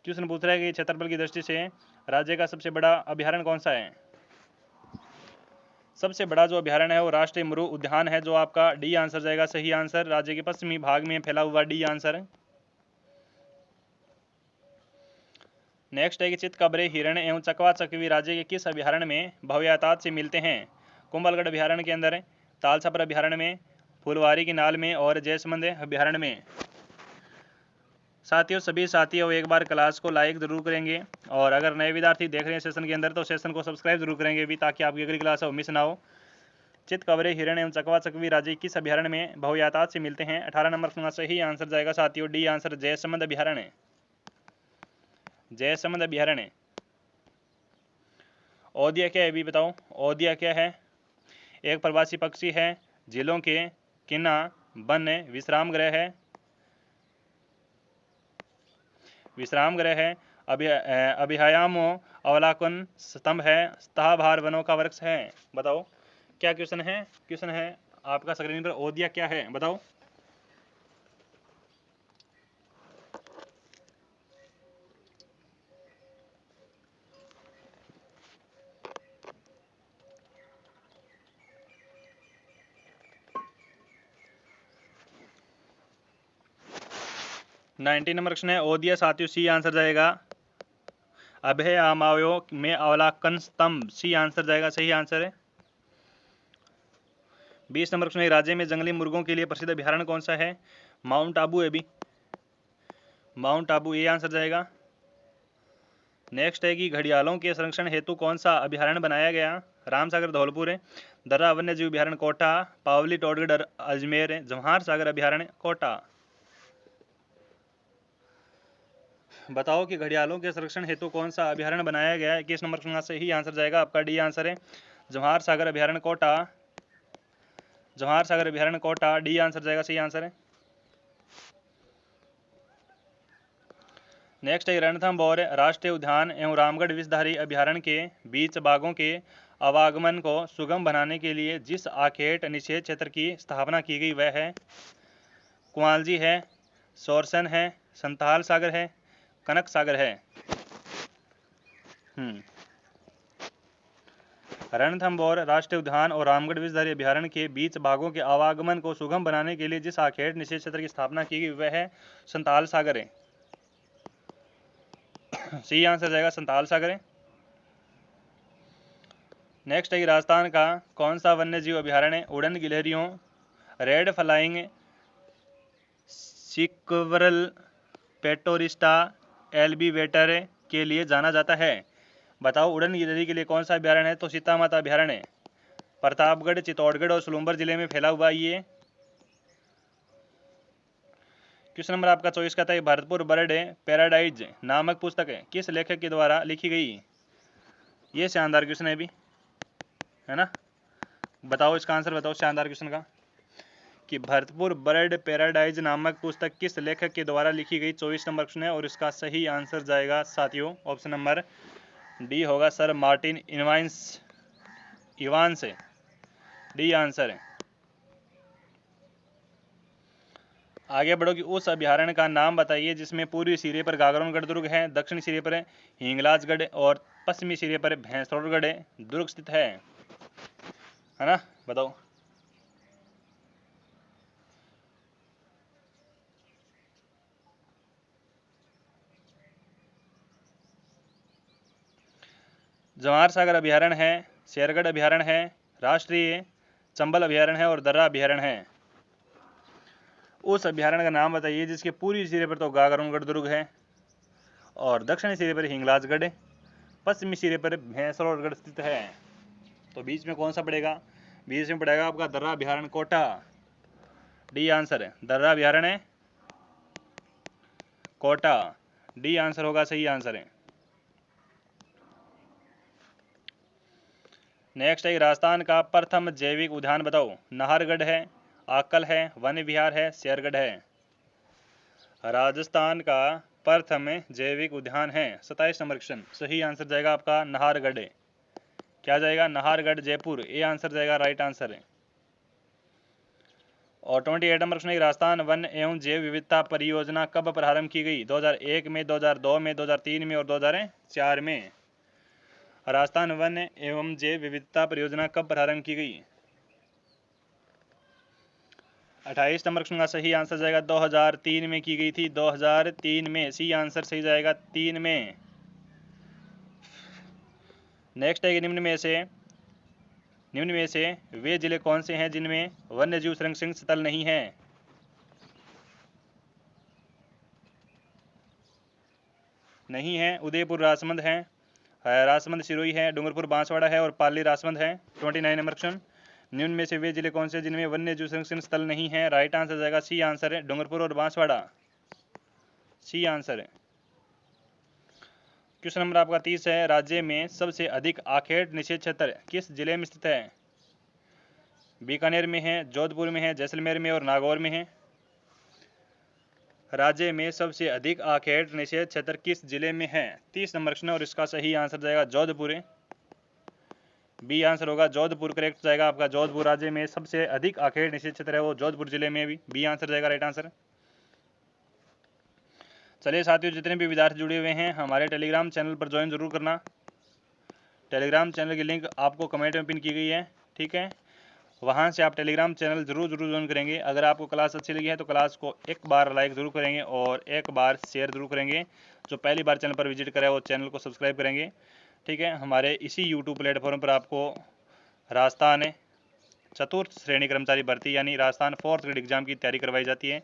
क्वेश्चन पूछ रहा है कि क्षेत्रफल की दृष्टि से राज्य का सबसे बड़ा अभ्यारण्य कौन सा है? सबसे बड़ा जो अभ्यारण्य है वो राष्ट्रीय मरु उद्यान है, जो आपका डी आंसर जाएगा, सही आंसर। राज्य के पश्चिमी भाग में फैला हुआ, डी आंसर है। नेक्स्ट है कि चितकबरे, हिरण एवं चकवा चकवी राज्य के किस अभ्यारण्य में भव्यतात से मिलते हैं? कुंभलगढ़ अभ्यारण्य के अंदर, तालछपर अभ्यारण्य में, फुलवारी की नाल में और जयसमंद अभ्यारण्य में। साथियों, सभी साथी और एक बार क्लास को लाइक जरूर करेंगे, और अगर नए विद्यार्थी देख रहे हैं सेशन के अंदर तो सेशन को सब्सक्राइब जरूर करेंगे भी, ताकि आपकी अगली क्लास हो मिस ना हो। चितकबरे, हिरण एवं चकवा चकवी राज्य किस अभ्यारण्य में भव्यतात से मिलते हैं? 18 नंबर का सही आंसर जाएगा साथियों, डी आंसर, जयसमंद अभ्यारण्य, जयसमंद अभ्यारण्य। औदिया क्या है अभी बताओ? औदिया क्या है? एक प्रवासी पक्षी है, झीलों के किनारे बने विश्राम गृह है, विश्राम गृह है, अभ्यायामों अवलोकन स्तंभ है, सदाबहार वनों का वृक्ष है। बताओ क्या क्वेश्चन है? क्वेश्चन है आपका स्क्रीन पर, औदिया क्या है बताओ? नाइनटीन नंबर क्वेश्चन है औदिया साथियों, सी आंसर जाएगा। अभ्यायामों में अवलोकन स्तंभ, सी आंसर जाएगा, सही आंसर है। 20 नंबर क्वेश्चन है राज्य में जंगली मुर्गों के लिए प्रसिद्ध अभ्यारण्य कौन सा है? माउंट आबू है भी, माउंट आबू, ये आंसर जाएगा। नेक्स्ट है कि घड़ियालों के संरक्षण हेतु कौन सा अभ्यारण्य बनाया गया? रामसागर धौलपुर है, दर्रा वन्य जीव अभ्यारण्य कोटा, पावली टोडगढ़ अजमेर है, जवाहर सागर अभ्यारण्य कोटा। बताओ कि घड़ियालों के संरक्षण हेतु कौन सा अभ्यारण्य बनाया गया है? 21 नंबर का सही आंसर जाएगा आपका, डी आंसर है, जवाहर सागर अभ्यारण्य कोटा, जवाहर सागर अभ्यारण्य कोटा, डी आंसर जाएगा, सही आंसर है। नेक्स्ट है रणथंभौर राष्ट्रीय उद्यान एवं रामगढ़ विषधारी अभ्यारण्य के बीच बाघों के आवागमन को सुगम बनाने के लिए जिस आखेट निषेध क्षेत्र की स्थापना की गई वह है? कुआलजी है, सोरसन है, संताल सागर है, कनक सागर है। रणथंभौर राष्ट्रीय उद्यान और रामगढ़ विषधारी अभ्यारण्य के बीच बाघों के आवागमन को सुगम बनाने के लिए जिस आखेट निषेध क्षेत्र की स्थापना की गई वह है संताल सागर है, सही आंसर जाएगा, संताल सागर है। नेक्स्ट है कि राजस्थान का कौन सा वन्य जीव अभ्यारण्य उड़न गिलहरियों, रेड फ्लाइंग सिक्वरल, पेटोरिस्टा एल्बीवेटर के लिए जाना जाता है? बताओ उड़न गिलहरी के लिए कौन सा अभ्यारण्य है? तो सीतामाता अभ्यारण्य, प्रतापगढ़, चित्तौड़गढ़ और सोलुम्बर जिले में फैला हुआ ये। क्वेश्चन नंबर आपका 24 का था भरतपुर बर्ड पैराडाइज नामक पुस्तक किस लेखक के द्वारा लिखी गई? ये शानदार क्वेश्चन है भी, है ना? बताओ इसका आंसर बताओ शानदार क्वेश्चन का, कि भरतपुर बर्ड पैराडाइज नामक पुस्तक किस लेखक के द्वारा लिखी गई? 24 नंबर क्वेश्चन है, और इसका सही आंसर जाएगा साथियों ऑप्शन नंबर डी होगा, sir Martin Evans, D answer है। आगे बढ़ो कि उस अभ्यारण्य का नाम बताइए जिसमें पूर्वी सिरे पर गागरोनगढ़ दुर्ग है, दक्षिणी सिरे पर हिंगलाजगढ़ और पश्चिमी सिरे पर भैंसरोडगढ़ दुर्ग स्थित है ना? बताओ। जवाहर सागर अभ्यारण्य है, शेरगढ़ अभ्यारण्य है, राष्ट्रीय चंबल अभ्यारण्य है और दर्रा अभ्यारण्य है। उस अभ्यारण्य का नाम बताइए जिसके पूर्वी सिरे पर तो गागरनगढ़ दुर्ग है और दक्षिणी सिरे पर हिंगलाजगढ़ है, पश्चिमी सिरे पर भैंसरोडगढ़ स्थित है। तो बीच में कौन सा पड़ेगा? बीच में पड़ेगा आपका दर्रा अभ्यारण्य कोटा। डी आंसर है, दर्रा अभ्यारण्य कोटा। डी आंसर होगा, सही आंसर है। नेक्स्ट है, राजस्थान का प्रथम जैविक उद्यान बताओ। नाहरगढ़ है, आकल है, वन विहार है, शेरगढ़ है। राजस्थान का प्रथम जैविक उद्यान है 27 नंबर क्वेश्चन। सही आंसर जाएगा आपका नाहरगढ़। क्या जाएगा? नाहरगढ़ जयपुर, ए आंसर जाएगा, राइट आंसर है। और 28 नंबर प्रश्न, राजस्थान वन एवं जैव विविधता परियोजना कब प्रारंभ की गई? 2001 में, 2002 में, 2003 में और 2004 में। राजस्थान वन एवं जैव विविधता परियोजना कब प्रारंभ की गई? 28 नंबर प्रश्न का सही आंसर जाएगा 2003 में की गई थी। 2003 में, सी आंसर सही जाएगा, 3 में। नेक्स्ट है, निम्न में से वे जिले कौन से हैं जिनमें वन्यजीव संरक्षण स्थल नहीं है? नहीं है, उदयपुर राजसमंद है, राजसमंद सिरोही है, डूंगरपुर बांसवाड़ा है और पाली राजसमंद है। 29 नंबर क्वेश्चन, निम्न में से वे जिले कौन से जिनमें वन्यजीव संरक्षण स्थल नहीं है? राइट आंसर जाएगा, सी आंसर है, डूंगरपुर और बांसवाड़ा, सी आंसर है। क्वेश्चन नंबर आपका 30 है, राज्य में सबसे अधिक आखेट निषेध क्षेत्र किस जिले में स्थित है? बीकानेर में है, जोधपुर में है, जैसलमेर में और नागौर में है। राज्य में सबसे अधिक आखेट निषेध क्षेत्र किस जिले में है? 30 नंबर क्वेश्चन और इसका सही आंसर जाएगा जोधपुर। बी आंसर होगा, जोधपुर करेक्ट जाएगा आपका। जोधपुर राज्य में सबसे अधिक आखेट निषेध क्षेत्र है वो जोधपुर जिले में भी, बी आंसर जाएगा, राइट आंसर। चलिए साथियों, जितने भी विद्यार्थी जुड़े हुए हैं हमारे टेलीग्राम चैनल पर ज्वाइन जरूर करना। टेलीग्राम चैनल की लिंक आपको कमेंट में पिन की गई है, ठीक है। वहाँ से आप टेलीग्राम चैनल जरूर ज्वाइन करेंगे। अगर आपको क्लास अच्छी लगी है तो क्लास को एक बार लाइक जरूर करेंगे और एक बार शेयर जरूर करेंगे। जो पहली बार चैनल पर विजिट करे वो चैनल को सब्सक्राइब करेंगे, ठीक है। हमारे इसी यूट्यूब प्लेटफॉर्म पर आपको राजस्थान चतुर्थ श्रेणी कर्मचारी भर्ती यानी राजस्थान 4th ग्रेड एग्जाम की तैयारी करवाई जाती है।